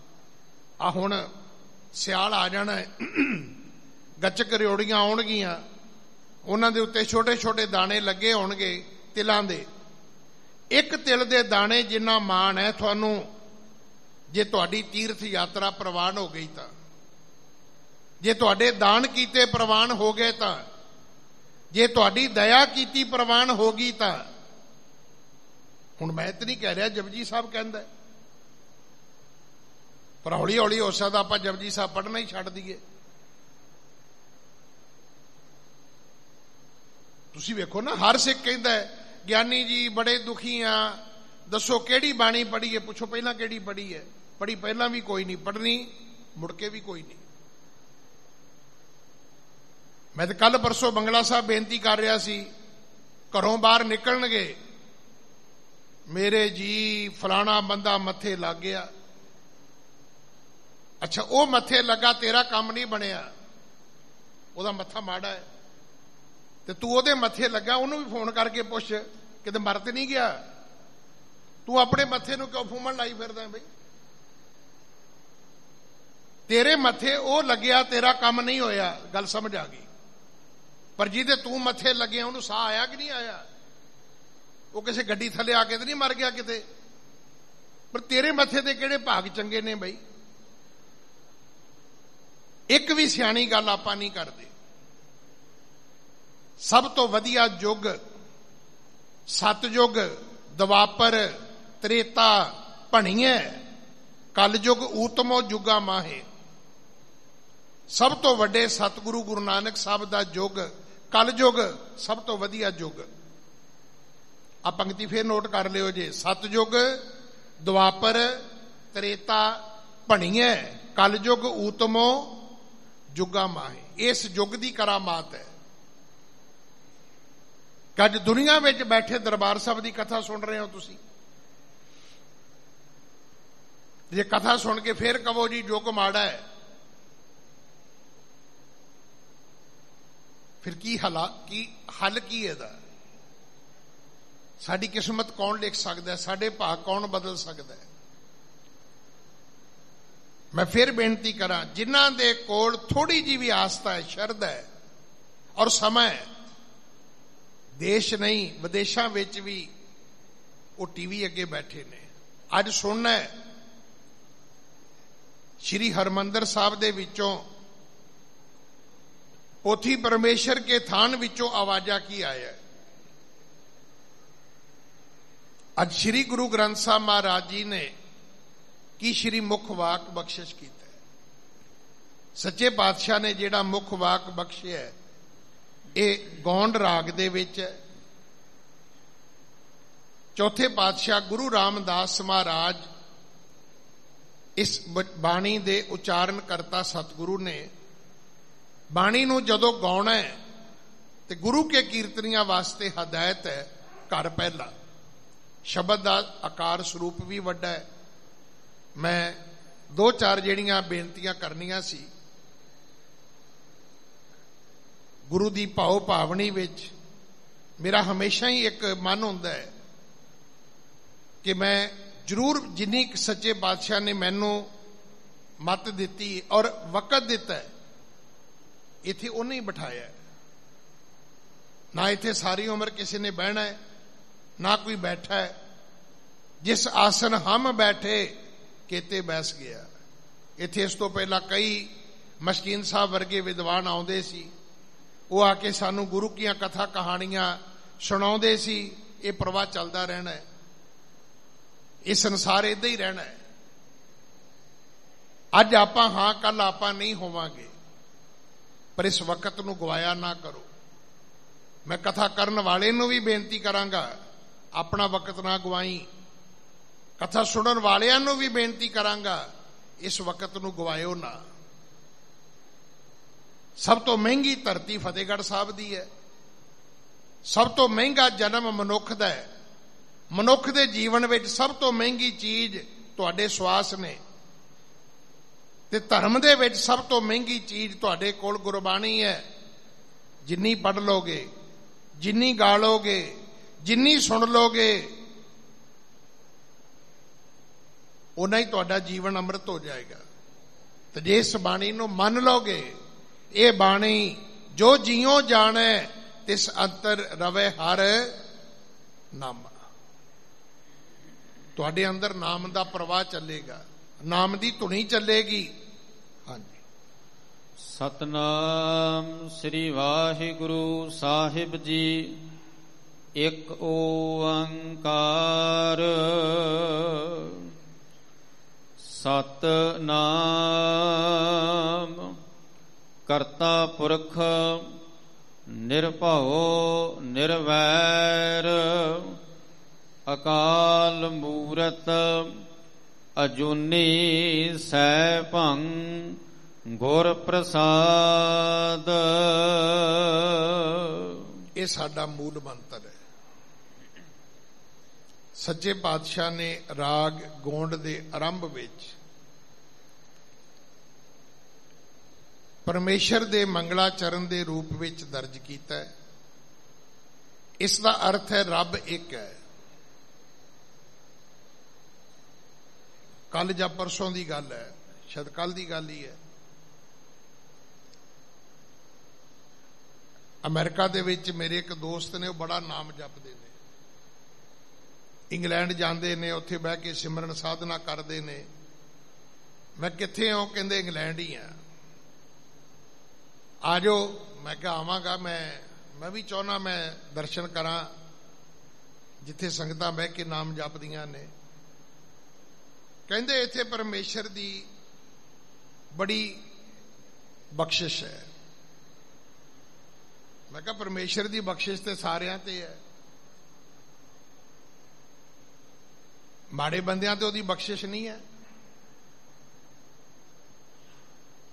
आ हुण सियाल आ जाना है, गचक रिओड़ियां आउणगियां, उन्हां दे उत्ते छोटे छोटे दाने लगे होणगे तिलां दे। एक तिल दे दाने जिन्ना मान है तुहानू जे तुहाडी तीर्थ यात्रा प्रवान हो गई तां, जे तुहाडे दान कीते प्रवान हो गए तां, जे तुहाडी दया कीती प्रवान हो गई तां। हुण मैं तो नहीं कह रहा, जपजी साहब कहंदा है, पर हौली हौली हो सकदा आपां जपजी साहब पढ़ना ही छड्ड दईए। तुसीं वेखो ना, हर सिख कहंदा है ज्ञानी जी बड़े दुखी आ, दसो किहड़ी बाणी पढ़ी है। पुछो पहलां किहड़ी पढ़ी है? पढ़ी पहलां भी कोई नहीं, पढ़नी मुड़ के भी कोई नहीं। मैं तो कल परसों बंगला साहब बेनती कर रहा सी, घरों बाहर निकलणगे, मेरे जी फलाना बंदा मथे लग गया। अच्छा, वो मथे लगा, तेरा काम नहीं बनया, ओदा मथा माड़ा है, ते तू ओदे मथे लगा, उन्होंने भी फोन करके पुछ किते मर ते नहीं गया, तू अपने मथे नूं क्यों फूमण लाई फिरदा बई? तेरे मथे ओ लग्या, तेरा काम नहीं होया, गल समझ आ गई। पर जिहदे तू मथे लगे उन्होंने साह आया कि नहीं आया? वो किसी गड्डी थले आके तो नहीं मर गया किते? पर तेरे मथे दे किहड़े भाग चंगे ने बई? एक भी सियाणी गल आपां नहीं करते। सब तो वधिया युग सतयुग, दवापर, त्रेता, भणीए, कलयुग ऊतमो जुगा माहे। सब तो वड्डे सतगुरु गुरु नानक साहब दा युग कलयुग सब तो वधिया युग। आ पंक्ति फिर नोट कर लियो जे, सतयुग, द्वापर, त्रेता, भणीए, कलयुग ऊतमो जुगा माहे। इस युग की करामात है। अज दुनिया में बैठे दरबार साहब की कथा सुन रहे हो तुसी, जे कथा सुन के फिर कहो जी युग माड़ा है, फिर की हल की है? साडी किस्मत कौन लिख सकता है? साडे भाग कौन बदल सकता है? मैं फिर बेनती करा, जिन्हां दे कोल थोड़ी जी भी आस्था है, शरधा है और समय है, देश नहीं विदेशों विच भी वो टीवी अगे बैठे ने। अज सुनना है श्री हरमंदर साहब दे विचों, पोथी परमेश्वर के थान विचों आवाजा की आया है। आज श्री गुरु ग्रंथ साहब महाराज जी ने की श्री मुख वाक बख्शिश किया है। सच्चे पातशाह ने जिहड़ा मुख वाक बख्शिया है, ये गौंड राग दे विच है। चौथे पातशाह गुरु रामदास महाराज इस बाणी दे उचारण करता सतगुरु ने बाणी नूं जदों गाउणा है ते गुरु के कीर्तनियां वास्ते हदायत है, घर पहला। शब्द का आकार स्वरूप भी वड्डा है। मैं दो चार जिहड़ियां बेनतियां करनियां सी। गुरु दी भाव भावनी विच मेरा हमेशा ही एक मन हुंदा है कि मैं जरूर जिन्नी सच्चे पातशाह ने मैनू मत दिती और वक़्त दिता है, इत्थे उन्हें ही बिठाया है। ना इत्थे सारी उम्र किसी ने बहना है, ना कोई बैठा है। जिस आसन हम बैठे केते बैस गया। इत्थे इस तो पहला कई मशकीन साहब वर्गे विद्वान आउंदे सी, वो आके सानू गुरु की कथा कहानियां सुणाउंदे सी। ये प्रवाह चलता रहना है, ये संसार इदा ही रहना है। अज आपां हां, कल आपां नहीं होवांगे, पर इस वक्त नूं गवाया ना करो। मैं कथा करन वाले नूं भी बेनती करांगा, अपना वक्त ना गवाई। कथा सुनन वालियां नूं भी बेनती करांगा, इस वक्त नूं गवायो ना। सब तो महंगी धरती फतेहगढ़ साहब दी है। सब तो महंगा जन्म मनुख दा है। मनुख दे जीवन विच सब तो महंगी चीज तुहाडे श्वास ने, ते धर्म दे विच सब तो महंगी चीज तुहाडे कोल गुरबाणी है। जिन्नी पढ़ लोगे, जिन्नी गा लोगे, जिन्नी सुन लोगे उन्ना ही तुहाडा जीवन अमृत हो जाएगा। तो जे इस बाणी नूं मन लोगे, ये बाणी जो जियो जाने तिस अंतर रवे हर नाम, तुहाडे अंदर नाम दा प्रवाह चलेगा, नाम दी धुनी चलेगी। हाँ जी। सतनाम श्री वाहिगुरु साहिब जी। एक ओंकार सतनाम करता पुरख निर्भव निर्वैर अकाल मूरत अजूनी सैभं गुर प्रसाद। ये साडा मूल मंत्र है। सच्चे पातशाह ने राग गोंड दे आरंभ विच परमेश्वर दे मंगलाचरण दे रूप विच दर्ज कीता है। इसका अर्थ है रब एक है। कल या परसों की गल है, शायद कल की गल ही है, अमेरिका दे विच मेरे एक दोस्त ने, बड़ा नाम जपते हैं, इंग्लैंड जाते ने, उत्थे बह के सिमरन साधना करते ने। मैं कित्थे हो? कहंदे इंग्लैंड ही आ, आ जाओ। मैं कहा आवांगा, मैं भी चाहना मैं दर्शन करा जिथे संगतां बह के नाम जपदियां ने। कहंदे इत्थे परमेश्वर दी बड़ी बख्शिश है। मैं कहा परमेश्वर दी बख्शिश ते सारियां ते है, माड़े बंदियां ते ओदी बख्शिश नहीं है।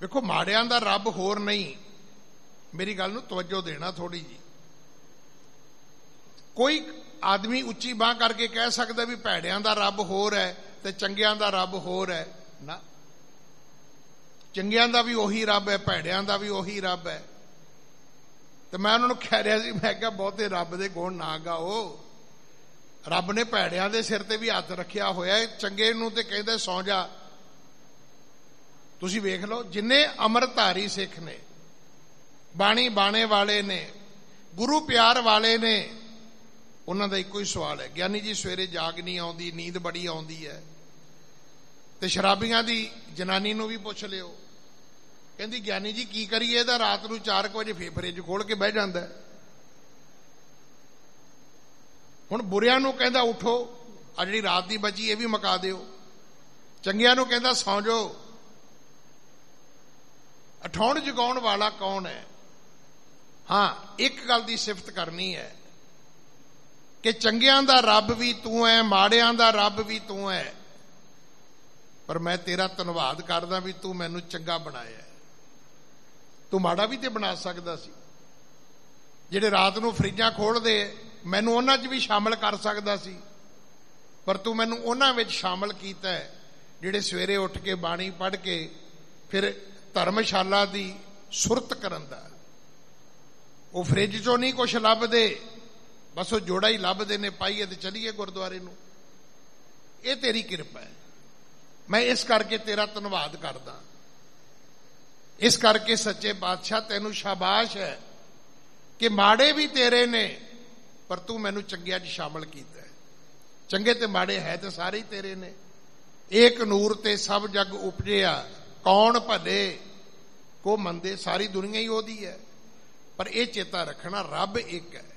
देखो माड़ियां दा रब होर नहीं। मेरी गल नूं तवज्जो देना थोड़ी जी। कोई आदमी उच्ची बांह करके कह सकदा भी भैड़ियां दा रब होर है ते चंगियां दा रब होर है ना। चंगियां दा भी ओही रब है, भैड़ियां दा भी ओही रब है। तो मैं उन्होंने कह रहा सी, मैं क्या बहुते रब दे गुण ना गाओ। रब ने भैड़ियां दे सिर ते भी हथ रखिया होया है, चंगे नूं ते कहंदे सौ जा। तुसीं वेख लो जिन्ने अमरधारी सिख ने, बाणी बाणे वाले ने, गुरु प्यार वाले ने, उन्हां दा इक्को ही सवाल है, ज्ञानी जी सवेरे जाग नहीं आउंदी, नींद बड़ी आउंदी है। ते शराबियां दी जनानी नूं भी पुछ लिओ, कहंदी ज्ञानी जी की करिए, इहदा रात नूं 4 बजे फिर फ्रिज खोल के बह जांदा है। हुण बुरियां नूं कहंदा उठो, आ जिहड़ी रात दी बची ये भी मुका दिओ। चंगियां नूं कहंदा सौ जाओ। उठाउण जगाउण वाला कौन है? हाँ, एक गल दी सिफत करनी है कि चंगियां दा रब भी तू है, माड़ियां दा रब भी तू है, पर मैं तेरा धन्नवाद करदा भी तू मैनू चंगा बनाया है। तू माड़ा भी ते बना सकदा सी। जिहड़े रात नूं फ्रिजां खोल दे, मैनू उन्हां 'च भी शामिल कर सकदा सी, पर तू मैनू उन्हां विच शामिल कीता है जिहड़े सवेरे उठ के बाणी पढ़ के फिर धर्मशाला दी सुरत करन दा। वो फ्रिज चों नहीं कुछ लभदे, बस वो जोड़ा ही लभदे ने, पाईए ते चलीए गुरुद्वारे नूं। ये तेरी किरपा है। मैं इस करके तेरा धन्नवाद करदा। इस करके सच्चे पातशाह तैनू शाबाश है कि माड़े भी तेरे ने, पर तू मैनू चंगियां 'च शामिल कीता है। चंगे ते माड़े है तो सारे ही तेरे ने। एक नूर ते सब जग उपजिया, कौन भले को मंदे, सारी दुनिया ही ओदी है। पर यह चेता रखना रब एक है।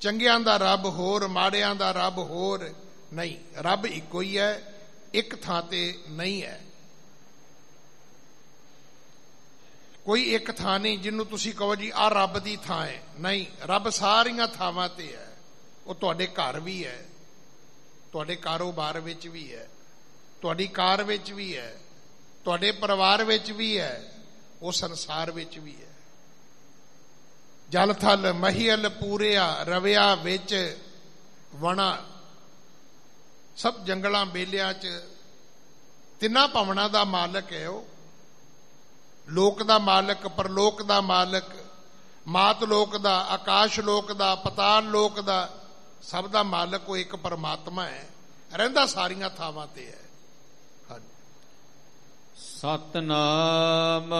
चंगियां दा रब होर, माड़ियां दा रब होर नहीं। रब इको ही है, एक थां ते नहीं है। कोई एक थां नहीं जिन्हों तुसी कहो जी आ रब दी थां है, नहीं। रब सारियां थावां ते है। वो तुहाडे घर भी है, तुहाडे कारोबार विच भी है, तुहाडी कार विच भी है, तुहाडे परिवार विच भी है, वो संसार विच भी है। जल थल महियल पूरिया रविया विच वणा, सब जंगलां बेलियां च तिन्हां भवनां दा मालक है। वो लोक दा मालक, परलोक दा मालक, मात लोक दा, आकाश लोक दा, पताल लोक दा, ਸਭ ਦਾ ਮਾਲਕ ਉਹ ਇੱਕ ਪਰਮਾਤਮਾ ਹੈ, ਰਹਿੰਦਾ ਸਾਰੀਆਂ ਥਾਵਾਂ ਤੇ ਹੈ। ਹਾਂਜੀ, ਸਤਨਾਮ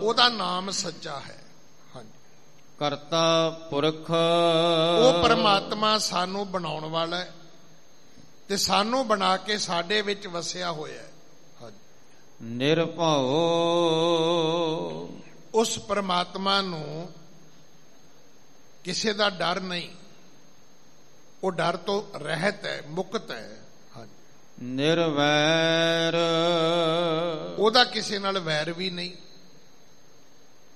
ਉਹਦਾ ਨਾਮ ਸੱਚਾ ਹੈ। ਹਾਂਜੀ, ਕਰਤਾ ਪੁਰਖ ਉਹ ਪਰਮਾਤਮਾ ਸਾਨੂੰ ਬਣਾਉਣ ਵਾਲਾ ਹੈ ਤੇ ਸਾਨੂੰ ਬਣਾ ਕੇ ਸਾਡੇ ਵਿੱਚ ਵਸਿਆ ਹੋਇਆ ਹੈ। ਹਾਂਜੀ, ਨਿਰਭਉ ਉਸ ਪਰਮਾਤਮਾ ਨੂੰ ਕਿਸੇ ਦਾ ਡਰ ਨਹੀਂ, ਉਹ ਡਰ ਤੋਂ ਰਹਿਤ ਹੈ, ਮੁਕਤ ਹੈ। ਹਾਂਜੀ, ਨਿਰਵੈਰ ਉਹਦਾ ਕਿਸੇ ਨਾਲ ਵੈਰ ਵੀ ਨਹੀਂ।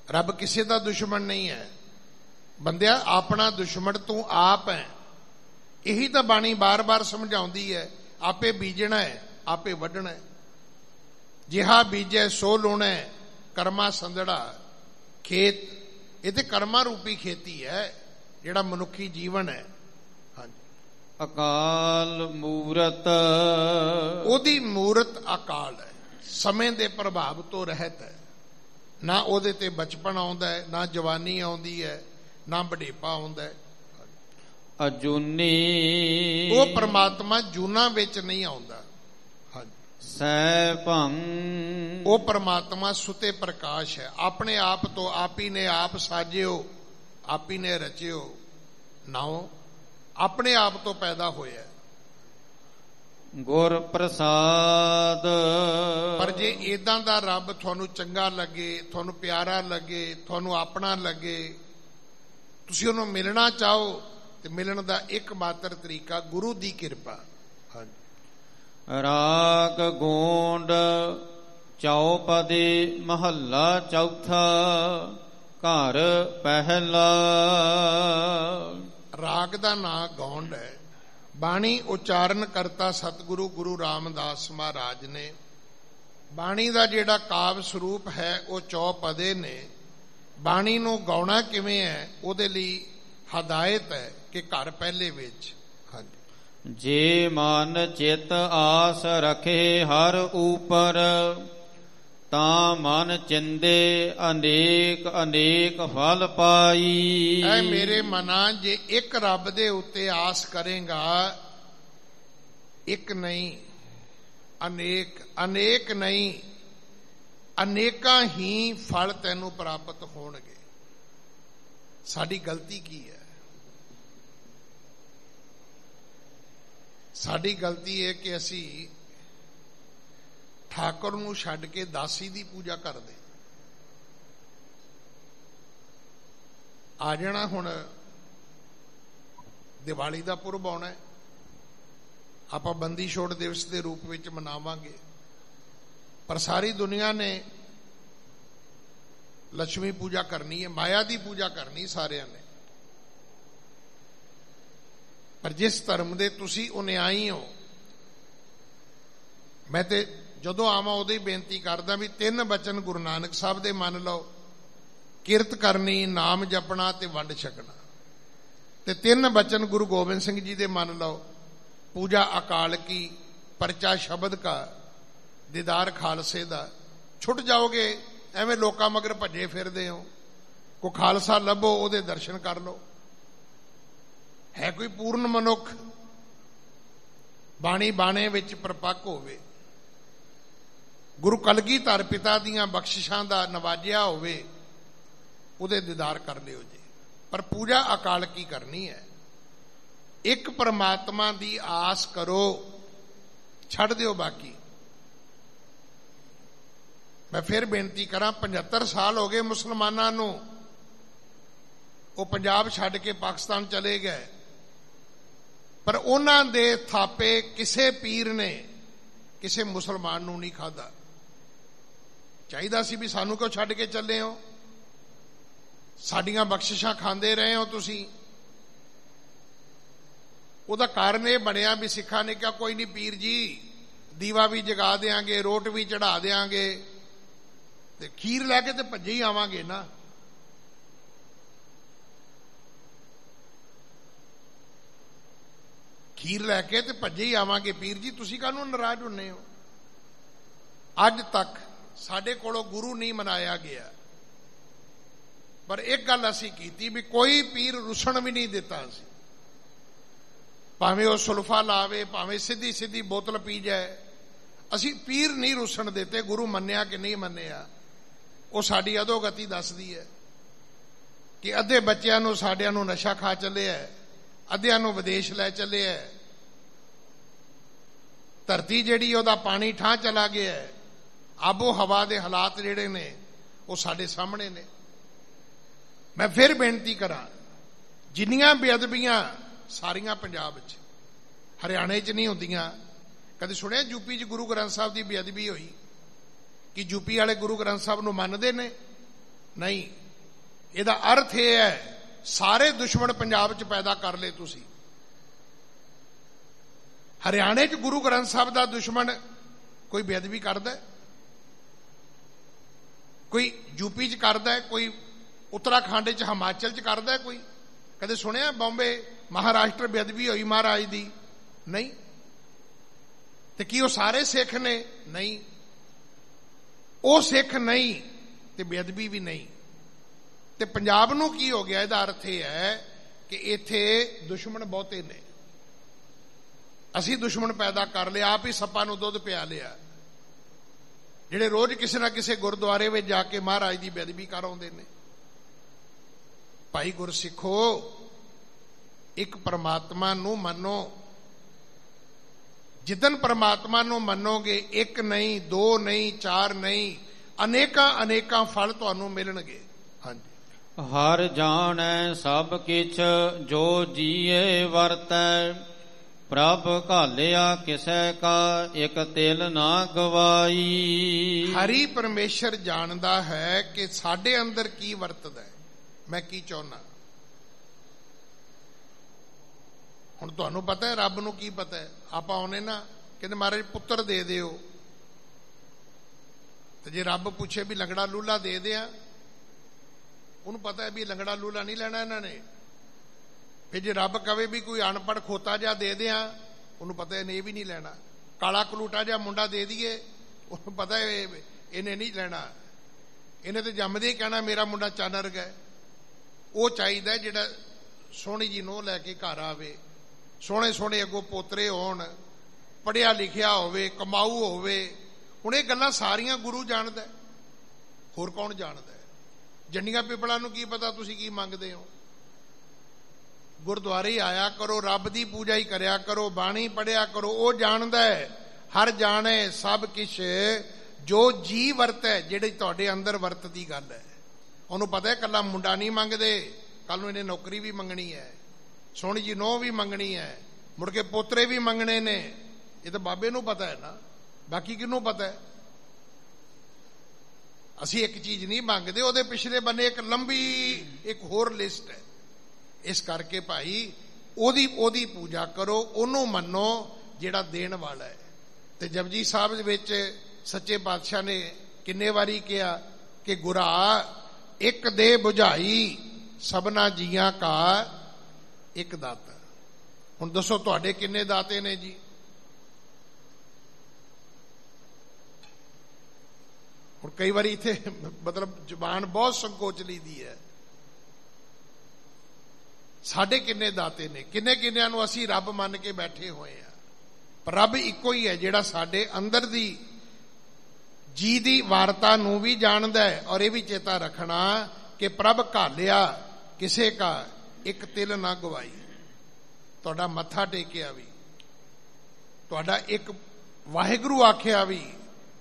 ਰੱਬ ਕਿਸੇ ਦਾ ਦੁਸ਼ਮਣ ਨਹੀਂ ਹੈ। ਬੰਦਿਆ, ਆਪਣਾ ਦੁਸ਼ਮਣ ਤੂੰ ਆਪ ਹੈ। ਇਹੀ ਤਾਂ ਬਾਣੀ ਬਾਰ-ਬਾਰ ਸਮਝਾਉਂਦੀ ਹੈ। ਆਪੇ ਬੀਜਣਾ ਹੈ, ਆਪੇ ਵੱਢਣਾ ਹੈ। ਜਿਹਾ ਬੀਜੈ ਸੋ ਲਾਉਣਾ, ਕਰਮਾ ਸੰਦੜਾ ਖੇਤ। ਇਹ ਤੇ ਕਰਮਾਂ ਰੂਪੀ ਖੇਤੀ ਹੈ, ਜਿਹੜਾ ਮਨੁੱਖੀ ਜੀਵਨ ਹੈ। ਹਾਂਜੀ, ਅਕਾਲ ਮੂਰਤ ਉਹਦੀ ਮੂਰਤ ਅਕਾਲ ਹੈ, ਸਮੇਂ ਦੇ ਪ੍ਰਭਾਵ ਤੋਂ ਰਹਿਤ ਹੈ। ਨਾ ਉਹਦੇ ਤੇ ਬਚਪਨ ਆਉਂਦਾ ਹੈ, ਨਾ ਜਵਾਨੀ ਆਉਂਦੀ ਹੈ, ਨਾ ਬੁਢੇਪਾ ਆਉਂਦਾ ਹੈ। ਅਜੂਨੀ ਉਹ ਪਰਮਾਤਮਾ ਜੂਨਾਂ ਵਿੱਚ ਨਹੀਂ ਆਉਂਦਾ। ਹਾਂਜੀ, ਸੈ ਭੰ ਉਹ ਪਰਮਾਤਮਾ ਸੁਤੇ ਪ੍ਰਕਾਸ਼ ਹੈ। ਆਪਣੇ ਆਪ ਤੋਂ ਆਪ ਹੀ ਨੇ ਆਪ ਸਾਜਿਓ, ਆਪ ਹੀ ਨੇ ਰਚਿਓ। ਨਾਉ ਆਪਣੇ ਆਪ ਤੋਂ ਪੈਦਾ ਹੋਇਆ। ਗੁਰ ਪ੍ਰਸਾਦ ਪਰ ਜੇ ਇਦਾਂ ਦਾ ਰੱਬ ਤੁਹਾਨੂੰ ਚੰਗਾ ਲੱਗੇ, ਤੁਹਾਨੂੰ ਪਿਆਰਾ ਲੱਗੇ, ਤੁਹਾਨੂੰ ਆਪਣਾ ਲੱਗੇ, ਤੁਸੀਂ ਉਹਨੂੰ ਮਿਲਣਾ ਚਾਹੋ, ਤੇ ਮਿਲਣ ਦਾ ਇੱਕ ਮਾਤਰ ਤਰੀਕਾ ਗੁਰੂ ਦੀ ਕਿਰਪਾ। ਹਾਂਜੀ, ਰਾਗ ਗੋਂਡ ਚੌਪਦੀ ਮਹੱਲਾ ਚੌਥਾ ਘਰ ਪਹਿਲਾ। ਰਾਗ ਦਾ ਨਾਂ ਗੌਂਡ ਹੈ। ਬਾਣੀ ਉਚਾਰਨ ਕਰਤਾ ਸਤਿਗੁਰੂ ਗੁਰੂ ਰਾਮਦਾਸ ਮਹਾਰਾਜ ਨੇ। ਬਾਣੀ ਦਾ ਜਿਹੜਾ ਕਾਵ ਸਰੂਪ ਹੈ ਉਹ ਚੌਪਦੇ ਨੇ। ਬਾਣੀ ਨੂੰ ਗਾਉਣਾ ਕਿਵੇਂ ਹੈ, ਉਹਦੇ ਲਈ ਹਦਾਇਤ ਹੈ ਕਿ ਘਰ ਪਹਿਲੇ ਵਿੱਚ। ਹਾਂਜੀ, ਜੇ ਮਨ ਚਿਤ ਆਸ ਰਖੇ ਹਰ ਊਪਰ, ਤਾਂ ਮਨ ਚਿੰਦੇ ਅਨੇਕ ਅਨੇਕ ਫਲ ਪਾਈ। ਐ ਮੇਰੇ ਮਨਾ, ਜੇ ਇੱਕ ਰੱਬ ਦੇ ਉੱਤੇ ਆਸ ਕਰੇਗਾ, ਇੱਕ ਨਹੀਂ ਅਨੇਕ, ਅਨੇਕ ਨਹੀਂ ਅਨੇਕਾਂ ਹੀ ਫਲ ਤੈਨੂੰ ਪ੍ਰਾਪਤ ਹੋਣਗੇ। ਸਾਡੀ ਗਲਤੀ ਕੀ ਹੈ? ਸਾਡੀ ਗਲਤੀ ਹੈ ਕਿ ਅਸੀਂ ਠਾਕੁਰ ਨੂੰ ਛੱਡ ਕੇ ਦਾਸੀ ਦੀ ਪੂਜਾ ਕਰਦੇ। ਆ ਜਾਣਾ ਹੁਣ ਦੀਵਾਲੀ ਦਾ ਪੁਰਬ ਆਉਣਾ ਹੈ, ਆਪਾਂ ਬੰਦੀ ਛੋੜ ਦਿਵਸ ਦੇ ਰੂਪ ਵਿੱਚ ਮਨਾਵਾਂਗੇ। ਪਰ ਸਾਰੀ ਦੁਨੀਆ ਨੇ ਲక్ష్ਮੀ ਪੂਜਾ ਕਰਨੀ ਹੈ, ਮਾਇਆ ਦੀ ਪੂਜਾ ਕਰਨੀ ਸਾਰਿਆਂ ਨੇ। ਪਰ ਜਿਸ ਧਰਮ ਦੇ ਤੁਸੀਂ ਅਨੁਯਾਈ ਹੋ, ਮੈਂ ਤੇ ਜਦੋਂ ਆਵਾਂ ਉਦੋਂ ਹੀ ਬੇਨਤੀ ਕਰਦਾ ਵੀ 3 ਬਚਨ ਗੁਰੂ ਨਾਨਕ ਸਾਹਿਬ ਦੇ ਮੰਨ ਲਓ। ਕਿਰਤ ਕਰਨੀ, ਨਾਮ ਜਪਣਾ ਤੇ ਵੰਡ ਛਕਣਾ। ਤੇ 3 ਬਚਨ ਗੁਰੂ ਗੋਬਿੰਦ ਸਿੰਘ ਜੀ ਦੇ ਮੰਨ ਲਓ। ਪੂਜਾ ਅਕਾਲ ਕੀ, ਪਰਚਾ ਸ਼ਬਦ ਕਾ, ਦੀਦਾਰ ਖਾਲਸੇ ਦਾ। ਛੁੱਟ ਜਾਓਗੇ, ਐਵੇਂ ਲੋਕਾਂ ਮਗਰ ਭੱਜੇ ਫਿਰਦੇ ਹੋ। ਕੋ ਖਾਲਸਾ ਲੱਭੋ, ਉਹਦੇ ਦਰਸ਼ਨ ਕਰ ਲਓ। ਹੈ ਕੋਈ ਪੂਰਨ ਮਨੁੱਖ, ਬਾਣੀ ਬਾਣੇ ਵਿੱਚ ਪ੍ਰਪੱਕ ਹੋਵੇ, ਗੁਰੂ ਕਲਗੀਧਰ ਪਿਤਾ ਦੀਆਂ ਬਖਸ਼ਿਸ਼ਾਂ ਦਾ ਨਵਾਜਿਆ ਹੋਵੇ, ਉਹਦੇ ਦੀਦਾਰ ਕਰ ਲਿਓ ਜੀ। ਪਰ ਪੂਜਾ ਅਕਾਲ ਕੀ ਕਰਨੀ ਹੈ। ਇੱਕ ਪਰਮਾਤਮਾ ਦੀ ਆਸ ਕਰੋ, ਛੱਡ ਦਿਓ ਬਾਕੀ। ਮੈਂ ਫਿਰ ਬੇਨਤੀ ਕਰਾਂ, 75 ਸਾਲ ਹੋ ਗਏ ਮੁਸਲਮਾਨਾਂ ਨੂੰ। ਉਹ ਪੰਜਾਬ ਛੱਡ ਕੇ ਪਾਕਿਸਤਾਨ ਚਲੇ ਗਏ, ਪਰ ਉਹਨਾਂ ਦੇ ਥਾਪੇ ਕਿਸੇ ਪੀਰ ਨੇ ਕਿਸੇ ਮੁਸਲਮਾਨ ਨੂੰ ਨਹੀਂ ਖਾਧਾ। ਚਾਹੀਦਾ ਸੀ ਵੀ ਸਾਨੂੰ ਕਿਉਂ ਛੱਡ ਕੇ ਚੱਲੇ ਹੋ? ਸਾਡੀਆਂ ਬਖਸ਼ਿਸ਼ਾਂ ਖਾਂਦੇ ਰਹੇ ਹੋ ਤੁਸੀਂ। ਉਹਦਾ ਕਾਰਨ ਇਹ ਬਣਿਆ ਵੀ ਸਿੱਖਾਂ ਨੇ ਕਿਹਾ ਕੋਈ ਨਹੀਂ ਪੀਰ ਜੀ, ਦੀਵਾ ਵੀ ਜਗਾ ਦੇਾਂਗੇ, ਰੋਟ ਵੀ ਚੜਾ ਦੇਾਂਗੇ, ਤੇ ਖੀਰ ਲੈ ਕੇ ਤੇ ਭੱਜੇ ਹੀ ਆਵਾਂਗੇ ਨਾ। ਖੀਰ ਲੈ ਕੇ ਤੇ ਭੱਜੇ ਹੀ ਆਵਾਂਗੇ। ਪੀਰ ਜੀ ਤੁਸੀਂ ਕਾਹਨੂੰ ਨਾਰਾਜ਼ ਹੁੰਨੇ ਹੋ? ਅੱਜ ਤੱਕ ਸਾਡੇ ਕੋਲੋਂ ਗੁਰੂ ਨਹੀਂ ਮਨਾਇਆ ਗਿਆ, ਪਰ ਇੱਕ ਗੱਲ ਅਸੀਂ ਕੀਤੀ ਵੀ ਕੋਈ ਪੀਰ ਰੁਸਣ ਵੀ ਨਹੀਂ ਦਿੱਤਾ ਸੀ। ਭਾਵੇਂ ਉਹ ਸੁਲਫਾ ਲਾਵੇ, ਭਾਵੇਂ ਸਿੱਧੀ ਸਿੱਧੀ ਬੋਤਲ ਪੀ ਜਾਏ। ਅਸੀਂ ਪੀਰ ਨਹੀਂ ਰੁੱਸਣ ਦਿੱਤੇ, ਗੁਰੂ ਮੰਨਿਆ ਕਿ ਨਹੀਂ ਮੰਨਿਆ ਉਹ ਸਾਡੀ ਅਧੋਗਤੀ ਦੱਸਦੀ ਹੈ ਕਿ ਅੱਧੇ ਬੱਚਿਆਂ ਨੂੰ ਸਾਡਿਆਂ ਨੂੰ ਨਸ਼ਾ ਖਾ ਚੱਲਿਆ, ਅੱਧਿਆਂ ਨੂੰ ਵਿਦੇਸ਼ ਲੈ ਚੱਲਿਆ, ਧਰਤੀ ਜਿਹੜੀ ਉਹਦਾ ਪਾਣੀ ਠਾਂ ਚਲਾ ਗਿਆ, ਆਬੋ ਹਵਾ ਦੇ ਹਾਲਾਤ ਜਿਹੜੇ ਨੇ ਉਹ ਸਾਡੇ ਸਾਹਮਣੇ ਨੇ। ਮੈਂ ਫਿਰ ਬੇਨਤੀ ਕਰਾਂ, ਜਿੰਨੀਆਂ ਬੇਅਦਬੀਆਂ ਸਾਰੀਆਂ ਪੰਜਾਬ 'ਚ, ਹਰਿਆਣੇ 'ਚ ਨਹੀਂ ਹੁੰਦੀਆਂ। ਕਦੇ ਸੁਣਿਆ ਯੂਪੀ 'ਚ ਗੁਰੂ ਗ੍ਰੰਥ ਸਾਹਿਬ ਦੀ ਬੇਅਦਬੀ ਹੋਈ? ਕਿ ਯੂਪੀ ਵਾਲੇ ਗੁਰੂ ਗ੍ਰੰਥ ਸਾਹਿਬ ਨੂੰ ਮੰਨਦੇ ਨੇ? ਨਹੀਂ। ਇਹਦਾ ਅਰਥ ਇਹ ਹੈ ਸਾਰੇ ਦੁਸ਼ਮਣ ਪੰਜਾਬ 'ਚ ਪੈਦਾ ਕਰ ਲਏ ਤੁਸੀਂ। ਹਰਿਆਣੇ 'ਚ ਗੁਰੂ ਗ੍ਰੰਥ ਸਾਹਿਬ ਦਾ ਦੁਸ਼ਮਣ ਕੋਈ ਬੇਅਦਬੀ ਕਰਦਾ, ਕੋਈ ਯੂਪੀ 'ਚ ਕਰਦਾ, ਕੋਈ ਉੱਤਰਾਖੰਡ 'ਚ, ਹਿਮਾਚਲ 'ਚ ਕਰਦਾ ਕੋਈ? ਕਦੇ ਸੁਣਿਆ ਬੰਬੇ ਮਹਾਰਾਸ਼ਟਰ ਬੇਅਦਬੀ ਹੋਈ ਮਹਾਰਾਜ ਦੀ? ਨਹੀਂ। ਤੇ ਕੀ ਉਹ ਸਾਰੇ ਸਿੱਖ ਨੇ? ਨਹੀਂ। ਉਹ ਸਿੱਖ ਨਹੀਂ ਤੇ ਬੇਅਦਬੀ ਵੀ ਨਹੀਂ। ਤੇ ਪੰਜਾਬ ਨੂੰ ਕੀ ਹੋ ਗਿਆ? ਇਹਦਾ ਅਰਥ ਇਹ ਹੈ ਕਿ ਇੱਥੇ ਦੁਸ਼ਮਣ ਬਹੁਤੇ ਨੇ, ਅਸੀਂ ਦੁਸ਼ਮਣ ਪੈਦਾ ਕਰ ਲਿਆ, ਆਪ ਹੀ ਸੱਪਾਂ ਨੂੰ ਦੁੱਧ ਪਿਆ ਲਿਆ, ਜਿਹੜੇ ਰੋਜ਼ ਕਿਸੇ ਨਾ ਕਿਸੇ ਗੁਰਦੁਆਰੇ ਵਿੱਚ ਜਾ ਕੇ ਮਹਾਰਾਜ ਦੀ ਬੇਅਦਬੀ ਕਰ ਆਉਂਦੇ ਨੇ। ਭਾਈ ਗੁਰਸਿੱਖੋ, ਇੱਕ ਪਰਮਾਤਮਾ ਨੂੰ ਮੰਨੋ। ਜਿੱਦਨ ਪਰਮਾਤਮਾ ਨੂੰ ਮੰਨੋਗੇ, ਇੱਕ ਨਹੀਂ, ਦੋ ਨਹੀਂ, ਚਾਰ ਨਹੀਂ, ਅਨੇਕਾਂ ਅਨੇਕਾਂ ਫਲ ਤੁਹਾਨੂੰ ਮਿਲਣਗੇ। ਹਾਂਜੀ। ਹਰ ਜਾਣੈ ਸਭ ਕਿਛ ਜੋ ਜੀਏ ਵਰਤੈ, ਪ੍ਰਭ ਘਾਲਿਆ ਕਿਸੈ ਕਾ ਇਕ ਤਿਲ ਨਾ ਗਵਾਈ। ਹਰੀ ਪਰਮੇਸ਼ਰ ਜਾਣਦਾ ਹੈ ਕਿ ਸਾਡੇ ਅੰਦਰ ਕੀ ਵਰਤਦਾ, ਮੈਂ ਕੀ ਚਾਹੁੰਦਾ। ਹੁਣ ਤੁਹਾਨੂੰ ਪਤਾ ਹੈ, ਰੱਬ ਨੂੰ ਕੀ ਪਤਾ ਹੈ? ਆਪਾਂ ਆਉਨੇ ਨਾ, ਕਹਿੰਦੇ ਮਹਾਰਾਜ ਪੁੱਤਰ ਦੇ ਦਿਓ, ਤੇ ਜੇ ਰੱਬ ਪੁੱਛੇ ਵੀ ਲੰਗੜਾ ਲੂਲਾ ਦੇ ਦਿਆਂ, ਉਹਨੂੰ ਪਤਾ ਹੈ ਵੀ ਲੰਗੜਾ ਲੂਲਾ ਨਹੀਂ ਲੈਣਾ ਇਹਨਾਂ ਨੇ। ਫਿਰ ਜੇ ਰੱਬ ਕਵੇ ਵੀ ਕੋਈ ਅਨਪੜ੍ਹ ਖੋਤਾ ਜਿਹਾ ਦੇ ਦਿਆਂ, ਉਹਨੂੰ ਪਤਾ ਇਹਨੇ ਇਹ ਵੀ ਨਹੀਂ ਲੈਣਾ। ਕਾਲਾ ਕਲੂਟਾ ਜਿਹਾ ਮੁੰਡਾ ਦੇ ਦਈਏ, ਉਹਨੂੰ ਪਤਾ ਇਹਨੇ ਨਹੀਂ ਲੈਣਾ। ਇਹਨੇ ਤੇ ਜੰਮਦੇ ਹੀ ਕਹਿਣਾ ਮੇਰਾ ਮੁੰਡਾ ਚੰਨ ਵਰਗਾ। ਉਹ ਚਾਹੀਦਾ ਜਿਹੜਾ ਸੋਹਣੀ ਜੀ ਨੂੰਹ ਲੈ ਕੇ ਘਰ ਆਵੇ, ਸੋਹਣੇ ਸੋਹਣੇ ਅੱਗੋਂ ਪੋਤਰੇ ਹੋਣ, ਪੜ੍ਹਿਆ ਲਿਖਿਆ ਹੋਵੇ, ਕਮਾਊ ਹੋਵੇ। ਹੁਣ ਇਹ ਗੱਲਾਂ ਸਾਰੀਆਂ ਗੁਰੂ ਜਾਣਦਾ, ਹੋਰ ਕੌਣ ਜਾਣਦਾ? ਜੰਡੀਆਂ ਪਿਪਲਾਂ ਨੂੰ ਕੀ ਪਤਾ ਤੁਸੀਂ ਕੀ ਮੰਗਦੇ ਹੋ? ਗੁਰਦੁਆਰੇ ਆਇਆ ਕਰੋ, ਰੱਬ ਦੀ ਪੂਜਾ ਹੀ ਕਰਿਆ ਕਰੋ, ਬਾਣੀ ਪੜ੍ਹਿਆ ਕਰੋ। ਉਹ ਜਾਣਦਾ ਹੈ, ਹਰ ਜਾਣੇ ਸਭ ਕਿਛ ਜੋ ਜੀ ਵਰਤੈ, ਜਿਹੜੀ ਤੁਹਾਡੇ ਅੰਦਰ ਵਰਤਦੀ ਗੱਲ ਹੈ। ਉਹਨੂੰ ਪਤਾ ਹੈ ਕੱਲਾ ਮੁੰਡਾ ਨਹੀਂ ਮੰਗਦੇ, ਕੱਲ ਨੂੰ ਇਹਨੇ ਨੌਕਰੀ ਵੀ ਮੰਗਣੀ ਹੈ, ਸੋਹਣੀ ਜੀ ਨੂੰਹ ਵੀ ਮੰਗਣੀ ਹੈ, ਮੁੜ ਕੇ ਪੋਤਰੇ ਵੀ ਮੰਗਣੇ ਨੇ। ਇਹ ਤਾਂ ਬਾਬੇ ਨੂੰ ਪਤਾ ਹੈ ਨਾ, ਬਾਕੀ ਕਿਹਨੂੰ ਪਤਾ ਹੈ? ਅਸੀਂ ਇੱਕ ਚੀਜ਼ ਨਹੀਂ ਮੰਗਦੇ, ਉਹਦੇ ਪਿਛਲੇ ਬੰਨੇ ਇੱਕ ਲੰਬੀ ਇੱਕ ਹੋਰ ਲਿਸਟ ਹੈ। ਇਸ ਕਰਕੇ ਭਾਈ ਉਹਦੀ ਪੂਜਾ ਕਰੋ, ਉਹਨੂੰ ਮੰਨੋ ਜਿਹੜਾ ਦੇਣ ਵਾਲਾ ਹੈ। ਤੇ ਜਪਜੀ ਸਾਹਿਬ ਦੇ ਵਿੱਚ ਸੱਚੇ ਪਾਤਸ਼ਾਹ ਨੇ ਕਿੰਨੇ ਵਾਰੀ ਕਿਹਾ ਕਿ ਗੁਰਾ ਇੱਕ ਦੇ ਬੁਝਾਈ ਸਭਨਾ ਜੀਆਂ ਕਾ ਇੱਕ ਦਾਤਾ। ਹੁਣ ਦੱਸੋ ਤੁਹਾਡੇ ਕਿੰਨੇ ਦਾਤੇ ਨੇ ਜੀ? ਹੁਣ ਕਈ ਵਾਰੀ ਇੱਥੇ ਮਤਲਬ ਜ਼ੁਬਾਨ ਬਹੁਤ ਸੰਕੋਚਲੀ ਦੀ ਹੈ। ਸਾਡੇ ਕਿੰਨੇ ਦਾਤੇ ਨੇ, ਕਿੰਨੇ ਕਿੰਨਿਆਂ ਨੂੰ ਅਸੀਂ ਰੱਬ ਮੰਨ ਕੇ ਬੈਠੇ ਹੋਏ ਆ। ਪਰ ਰੱਬ ਇੱਕੋ ਹੀ ਹੈ ਜਿਹੜਾ ਸਾਡੇ ਅੰਦਰ ਦੀ ਜੀ ਦੀ ਵਾਰਤਾ ਨੂੰ ਵੀ ਜਾਣਦਾ ਹੈ। ਔਰ ਇਹ ਵੀ ਚੇਤਾ ਰੱਖਣਾ ਕਿ ਪ੍ਰਭ ਘਾਲਿਆ ਕਿਸੇ ਕਾ ਇੱਕ ਤਿਲ ਨਾ ਗਵਾਈ। ਤੁਹਾਡਾ ਮੱਥਾ ਟੇਕਿਆ ਵੀ, ਤੁਹਾਡਾ ਇੱਕ ਵਾਹਿਗੁਰੂ ਆਖਿਆ ਵੀ,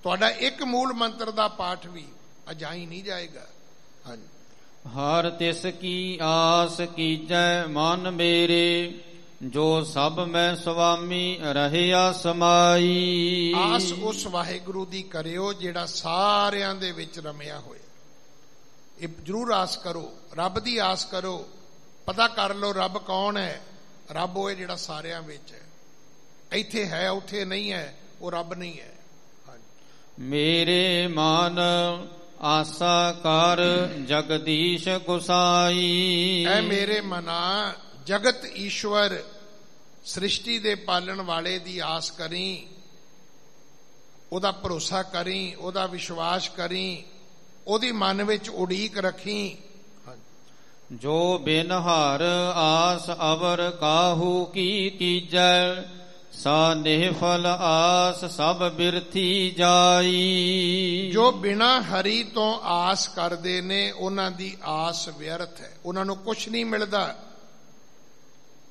ਤੁਹਾਡਾ ਇੱਕ ਮੂਲ ਮੰਤਰ ਦਾ ਪਾਠ ਵੀ ਅਜਾਈ ਨਹੀਂ ਜਾਏਗਾ। ਹਾਂਜੀ। ਹਰ ਤਿਸ ਕੀ ਆਸ ਕੀਜੈ ਮਨ ਮੇਰੇ, ਜੋ ਸਭ ਮੈਂ ਸੁਆਮੀ ਰਹਿਆ ਸਮਾਈ। ਆਸ ਉਸ ਵਾਹਿਗੁਰੂ ਦੀ ਕਰਿਓ ਜਿਹੜਾ ਸਾਰਿਆਂ ਦੇ ਵਿੱਚ ਰਮਿਆ ਹੋਇਆ। ਇਹ ਜ਼ਰੂਰ ਆਸ ਕਰੋ, ਰੱਬ ਦੀ ਆਸ ਕਰੋ। ਪਤਾ ਕਰ ਲਓ ਰੱਬ ਕੌਣ ਹੈ। ਰੱਬ ਉਹ ਹੈ ਜਿਹੜਾ ਸਾਰਿਆਂ ਵਿੱਚ ਹੈ। ਇੱਥੇ ਹੈ ਉੱਥੇ ਨਹੀਂ ਹੈ, ਉਹ ਰੱਬ ਨਹੀਂ ਹੈ। ਮੇਰੇ ਮਨ ਆਸਾ ਕਰ ਜਗਦੀਸ਼ ਗੁਸਾਈ। ਐ ਮੇਰੇ ਮਨਾ ਜਗਤ ਈਸ਼ਵਰ ਸ੍ਰਿਸ਼ਟੀ ਦੇ ਪਾਲਣ ਵਾਲੇ ਦੀ ਆਸ ਕਰੀ, ਉਹਦਾ ਭਰੋਸਾ ਕਰੀ, ਉਹਦਾ ਵਿਸ਼ਵਾਸ ਕਰੀ, ਉਹਦੀ ਮਨ ਵਿੱਚ ਉਡੀਕ ਰੱਖੀ। ਜੋ ਬਿਨ ਹਰ ਆਸ ਅਵਰ ਕਾਹੂ ਕੀ ਕੀਜੈ ਸਾ ਨਿਹਫਲ ਆਸ ਸਭ ਬਿਰਥੀ ਜਾਈ। ਜੋ ਬਿਨਾ ਹਰੀ ਤੋਂ ਆਸ ਕਰਦੇ ਨੇ ਉਹਨਾਂ ਦੀ ਆਸ ਵਿਅਰਥ ਹੈ, ਉਹਨਾਂ ਨੂੰ ਕੁਝ ਨਹੀਂ ਮਿਲਦਾ।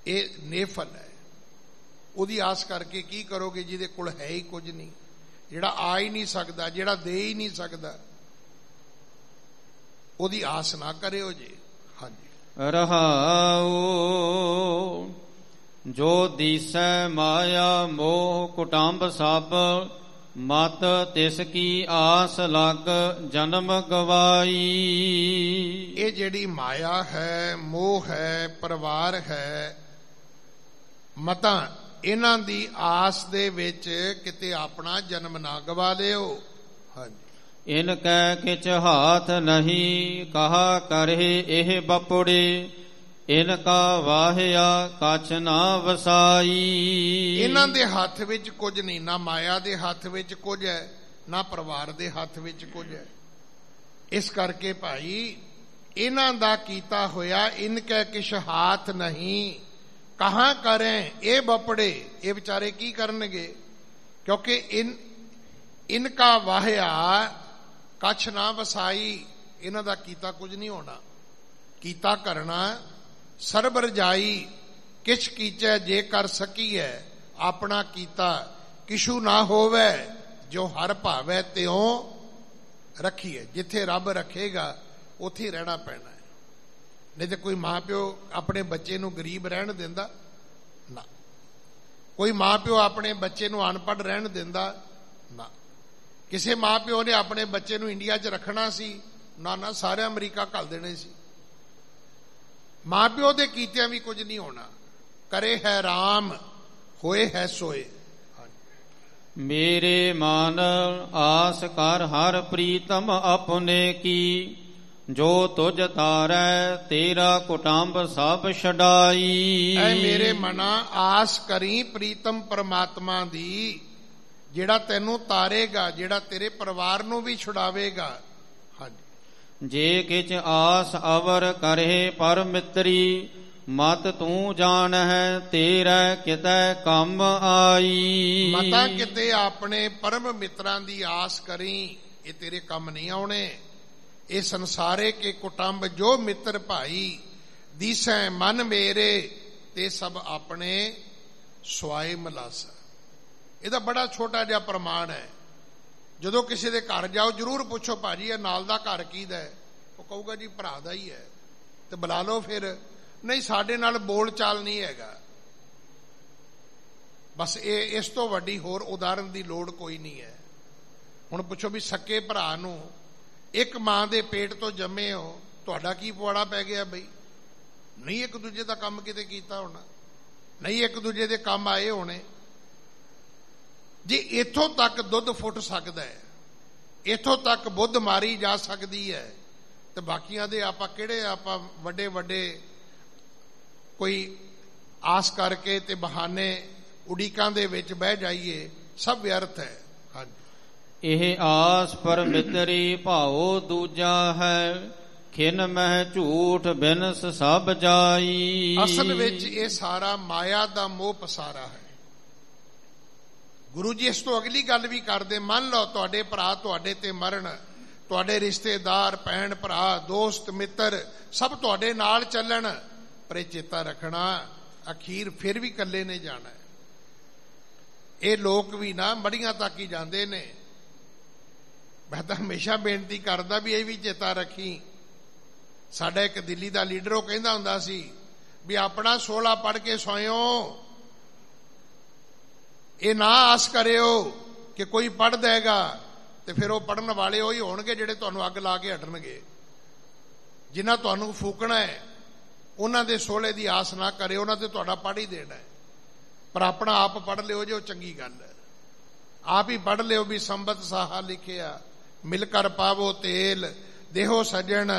ਇਹ ਨਿਹਫਲ ਹੈ। ਉਹਦੀ ਆਸ ਕਰਕੇ ਕੀ ਕਰੋਗੇ ਜਿਹਦੇ ਕੋਲ ਹੈ ਹੀ ਕੁਝ ਨਹੀਂ, ਜਿਹੜਾ ਆ ਹੀ ਨਹੀਂ ਸਕਦਾ, ਜਿਹੜਾ ਦੇ ਹੀ ਨਹੀਂ ਸਕਦਾ। ਉਹਦੀ ਆਸ ਨਾ ਕਰਿਓ ਜੀ। ਹਾਂਜੀ। ਰਹਾਉ ਜੋ ਦੀਸੈ ਮਾਇਆ ਮੋਹ ਕੁਟੰਬ ਸਭ ਮਤ ਤਿਸ ਕੀ ਆਸ ਲਗ ਜਨਮ ਗਵਾਈ। ਇਹ ਜਿਹੜੀ ਮਾਇਆ ਹੈ, ਮੋਹ ਹੈ, ਪਰਿਵਾਰ ਹੈ, ਮਤਾਂ, ਇਹਨਾਂ ਦੀ ਆਸ ਦੇ ਵਿੱਚ ਕਿਤੇ ਆਪਣਾ ਜਨਮ ਨਾ ਗਵਾ ਲਿਓ। ਹਾਂਜੀ। ਇਨ ਕੈ ਕਿਛ ਹਾਥ ਨਹੀਂ ਕਹਾ ਕਰੇ ਇਹ ਬਪੜੇ ਇਨ ਕਾ ਵਾਹਿਆ ਕਛ ਨਾ ਵਸਾਈ। ਇਹਨਾਂ ਦੇ ਹੱਥ ਵਿੱਚ ਕੁਝ ਨਹੀਂ, ਨਾ ਮਾਇਆ ਦੇ ਹੱਥ ਵਿੱਚ ਕੁਝ ਹੈ, ਨਾ ਪਰਿਵਾਰ ਦੇ ਹੱਥ ਵਿੱਚ ਕੁਝ ਹੈ। ਇਸ ਕਰਕੇ ਭਾਈ ਇਹਨਾਂ ਦਾ ਕੀਤਾ ਹੋਇਆ ਇਨ ਕੈ ਕਿਛ ਹਾਥ ਨਹੀਂ ਕਹਾਂ ਕਰੇ ਇਹ ਬਪੜੇ, ਇਹ ਵਿਚਾਰੇ ਕੀ ਕਰਨਗੇ? ਕਿਉਂਕਿ ਇਨ ਕਾ ਵਾਹਿਆ ਕਛ ਨਾ ਵਸਾਈ, ਇਹਨਾਂ ਦਾ ਕੀਤਾ ਕੁਝ ਨਹੀਂ ਹੋਣਾ। ਕੀਤਾ ਕਰਨਾ ਸਰਬ ਰਜਾਈ ਕਿਛ ਕੀਚੈ ਜੇ ਕਰ ਸਕੀਐ ਆਪਣਾ ਕੀਤਾ ਕਿਛੂ ਨਾ ਹੋਵੇ ਜੋ ਹਰ ਭਾਵੈ ਤਿਉ ਰੱਖੀਏ। ਜਿੱਥੇ ਰੱਬ ਰੱਖੇਗਾ ਉੱਥੇ ਰਹਿਣਾ ਪੈਣਾ ਹੈ। ਨਹੀਂ ਤੇ ਕੋਈ ਮਾਂ ਪਿਓ ਆਪਣੇ ਬੱਚੇ ਨੂੰ ਗਰੀਬ ਰਹਿਣ ਦਿੰਦਾ ਨਾ, ਕੋਈ ਮਾਂ ਪਿਓ ਆਪਣੇ ਬੱਚੇ ਨੂੰ ਅਨਪੜ੍ਹ ਰਹਿਣ ਦਿੰਦਾ ਨਾ। ਕਿਸੇ ਮਾਂ ਪਿਓ ਨੇ ਆਪਣੇ ਬੱਚੇ ਨੂੰ ਇੰਡੀਆ 'ਚ ਰੱਖਣਾ ਸੀ ਨਾ, ਨਾ ਸਾਰੇ ਅਮਰੀਕਾ ਘੱਲ ਦੇਣੇ ਸੀ। ਮਾਂ ਪਿਓ ਦੇ ਕੀਤਿਆਂ ਵੀ ਕੁਝ ਨਹੀਂ ਹੋਣਾ। ਕਰੇ ਹੈ ਰਾਮ ਹੋਏ ਹੈ ਸੋਏ। ਮੇਰੇ ਮਨ ਆਸ ਕਰ ਹਰ ਪ੍ਰੀਤਮ ਆਪਣੇ ਕੀ ਜੋ ਤੁਝ ਤਾਰੈ ਤੇਰਾ ਕੁਟੰਬ ਸਭ ਛਡਾਈ। ਐ ਮੇਰੇ ਮਨਾ ਆਸ ਕਰੀ ਪ੍ਰੀਤਮ ਪਰਮਾਤਮਾ ਦੀ, ਜਿਹੜਾ ਤੈਨੂੰ ਤਾਰੇਗਾ, ਜਿਹੜਾ ਤੇਰੇ ਪਰਿਵਾਰ ਨੂੰ ਵੀ ਛੁਡਾਵੇਗਾ। ਹਾਂਜੀ। ਜੇ ਕਿਛ ਆਸ ਅਵਰ ਕਰੇ ਪਰ ਮਿੱਤਰੀ ਮਤ ਤੂੰ ਜਾਣ ਹੈ ਤੇਰਾ ਕਿਤੈ ਕੰਮ ਆਈ। ਮਤਾ ਕਿਤੇ ਆਪਣੇ ਪਰਮ ਮਿੱਤਰਾਂ ਦੀ ਆਸ ਕਰੀ, ਇਹ ਤੇਰੇ ਕੰਮ ਨਹੀਂ ਆਉਣੇ। ਇਹ ਸੰਸਾਰੇ ਕੇ ਕੁਟੰਬ ਜੋ ਮਿੱਤਰ ਭਾਈ ਦੀਸੈ ਮਨ ਮੇਰੇ ਤੇ ਸਭ ਆਪਣੇ ਸੁਆਏ ਮਲਾਸਾ। ਇਹਦਾ ਬੜਾ ਛੋਟਾ ਜਿਹਾ ਪ੍ਰਮਾਣ ਹੈ। ਜਦੋਂ ਕਿਸੇ ਦੇ ਘਰ ਜਾਓ ਜ਼ਰੂਰ ਪੁੱਛੋ ਭਾਜੀ ਇਹ ਨਾਲ ਦਾ ਘਰ ਕਿਹਦਾ ਹੈ? ਉਹ ਕਹੂਗਾ ਜੀ ਭਰਾ ਦਾ ਹੀ ਹੈ, ਤੇ ਬੁਲਾ ਲਓ ਫਿਰ। ਨਹੀਂ ਸਾਡੇ ਨਾਲ ਬੋਲ ਚਾਲ ਨਹੀਂ ਹੈਗਾ। ਬਸ ਇਹ ਇਸ ਤੋਂ ਵੱਡੀ ਹੋਰ ਉਦਾਹਰਨ ਦੀ ਲੋੜ ਕੋਈ ਨਹੀਂ ਹੈ। ਹੁਣ ਪੁੱਛੋ ਵੀ ਸਕੇ ਭਰਾ ਨੂੰ ਇੱਕ ਮਾਂ ਦੇ ਪੇਟ ਤੋਂ ਜੰਮੇ ਹੋ, ਤੁਹਾਡਾ ਕੀ ਪੁਆੜਾ ਪੈ ਗਿਆ ਬਈ? ਨਹੀਂ ਇੱਕ ਦੂਜੇ ਦਾ ਕੰਮ ਕਿਤੇ ਕੀਤਾ ਹੋਣਾ, ਨਹੀਂ ਇੱਕ ਦੂਜੇ ਦੇ ਕੰਮ ਆਏ ਹੋਣੇ। ਜੇ ਇੱਥੋਂ ਤੱਕ ਦੁੱਧ ਫੁੱਟ ਸਕਦਾ ਹੈ, ਇੱਥੋਂ ਤੱਕ ਬੁੱਧ ਮਾਰੀ ਜਾ ਸਕਦੀ ਹੈ, ਤੇ ਬਾਕੀਆਂ ਦੇ ਆਪਾਂ ਕਿਹੜੇ ਆਪਾਂ ਵੱਡੇ ਵੱਡੇ ਕੋਈ ਆਸ ਕਰਕੇ ਤੇ ਬਹਾਨੇ ਉਡੀਕਾਂ ਦੇ ਵਿੱਚ ਬਹਿ ਜਾਈਏ, ਸਭ ਵਿਅਰਥ ਹੈ। ਹਾਂਜੀ। ਇਹ ਆਸ ਪਰ ਮਿੱਤਰੀ ਭਾਉ ਦੂਜਾ ਹੈ ਖਿਨ ਮਹਿ ਝੂਠ ਬਿਨਸ ਸਭ ਜਾਈ। ਅਸਲ ਵਿੱਚ ਇਹ ਸਾਰਾ ਮਾਇਆ ਦਾ ਮੋਹ ਪਸਾਰਾ ਹੈ। ਗੁਰੂ ਜੀ ਇਸ ਤੋਂ ਅਗਲੀ ਗੱਲ ਵੀ ਕਰਦੇ, ਮੰਨ ਲਓ ਤੁਹਾਡੇ ਭਰਾ ਤੁਹਾਡੇ ਤੇ ਮਰਨ, ਤੁਹਾਡੇ ਰਿਸ਼ਤੇਦਾਰ ਭੈਣ ਭਰਾ ਦੋਸਤ ਮਿੱਤਰ ਸਭ ਤੁਹਾਡੇ ਨਾਲ ਚੱਲਣ, ਪਰ ਇਹ ਚੇਤਾ ਰੱਖਣਾ ਅਖੀਰ ਫਿਰ ਵੀ ਇਕੱਲੇ ਨੇ ਜਾਣਾ। ਇਹ ਲੋਕ ਵੀ ਨਾ ਮੜੀਆਂ ਤੱਕ ਹੀ ਜਾਂਦੇ ਨੇ। ਮੈਂ ਤਾਂ ਹਮੇਸ਼ਾ ਬੇਨਤੀ ਕਰਦਾ ਵੀ ਇਹ ਵੀ ਚੇਤਾ ਰੱਖੀ। ਸਾਡਾ ਇੱਕ ਦਿੱਲੀ ਦਾ ਲੀਡਰ ਉਹ ਕਹਿੰਦਾ ਹੁੰਦਾ ਸੀ ਵੀ ਆਪਣਾ 16 ਪੜ੍ਹ ਕੇ ਸੋਇਓ, ਇਹ ਨਾ ਆਸ ਕਰਿਓ ਕਿ ਕੋਈ ਪੜ੍ਹ ਦੇਗਾ ਤੇ ਫਿਰ ਉਹ ਪੜ੍ਹਨ ਵਾਲੇ ਉਹੀ ਹੋਣਗੇ ਜਿਹੜੇ ਤੁਹਾਨੂੰ ਅੱਗ ਲਾ ਕੇ ਹਟਣਗੇ। ਜਿਨ੍ਹਾਂ ਤੁਹਾਨੂੰ ਫੂਕਣਾ ਹੈ ਉਹਨਾਂ ਦੇ 16 ਦੀ ਆਸ ਨਾ ਕਰਿਓ, ਉਹਨਾਂ ਤੇ ਤੁਹਾਡਾ ਪੜ੍ਹ ਹੀ ਦੇਣਾ ਹੈ। ਪਰ ਆਪਣਾ ਆਪ ਪੜ੍ਹ ਲਿਓ ਜੇ ਉਹ ਚੰਗੀ ਗੱਲ ਹੈ। ਆਪ ਹੀ ਪੜ੍ਹ ਲਿਓ ਵੀ ਸੰਬਤ ਸਾਹਾ ਲਿਖਿਆ ਮਿਲ ਕਰ ਪਾਵੋ ਤੇਲ ਦੇਹੋ ਸਜਣ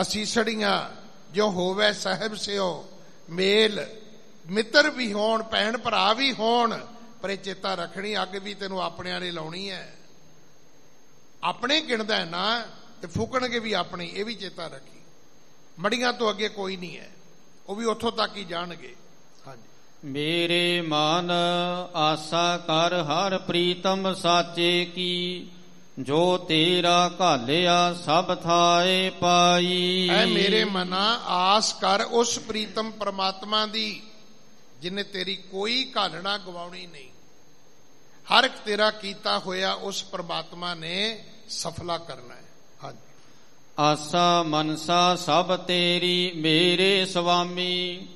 ਅਸੀਸੜੀਆਂ ਜੋ ਹੋਵੇ ਸਾਹਿਬ ਸਿਓ ਮੇਲ। ਮਿੱਤਰ ਵੀ ਹੋਣ ਭੈਣ ਭਰਾ ਵੀ ਹੋਣ, ਪਰ ਇਹ ਚੇਤਾ ਰੱਖਣੀ ਅੱਗ ਵੀ ਤੈਨੂੰ ਆਪਣਿਆਂ ਨੇ ਲਾਉਣੀ ਹੈ। ਆਪਣੇ ਗਿਣਦਾ ਹੈ ਨਾ ਤੇ ਫੂਕਣਗੇ ਵੀ ਆਪਣੀ, ਇਹ ਵੀ ਚੇਤਾ ਰੱਖੀ। ਮੜੀਆਂ ਤੋਂ ਅੱਗੇ ਕੋਈ ਨਹੀਂ ਹੈ, ਉਹ ਵੀ ਉੱਥੋਂ ਤੱਕ ਹੀ ਜਾਣਗੇ। ਹਾਂਜੀ। ਮੇਰੇ ਮਨ ਆਸਾ ਕਰ ਹਰ ਪ੍ਰੀਤਮ ਸਾਚੇ ਕੀ, ਜੋ ਤੇਰਾ ਘਾਲਿਆ ਸਭ ਥਾਏ ਪਾਈ। ਐ ਮੇਰੇ ਮਨਾ ਆਸ ਕਰ ਉਸ ਪ੍ਰੀਤਮ ਪ੍ਰਮਾਤਮਾ ਦੀ, ਜਿਨੇ ਤੇਰੀ ਕੋਈ ਘਾਲਣਾ ਗਵਾਉਣੀ ਨਹੀਂ। ਹਰ ਇੱਕ ਤੇਰਾ ਕੀਤਾ ਹੋਇਆ ਉਸ ਪ੍ਰਮਾਤਮਾ ਨੇ ਸਫਲਾ ਕਰਨਾ ਹੈ। ਹਾਂਜੀ। ਆਸਾ ਮਨਸਾ ਸਭ ਤੇਰੀ ਮੇਰੇ ਸੁਆਮੀ,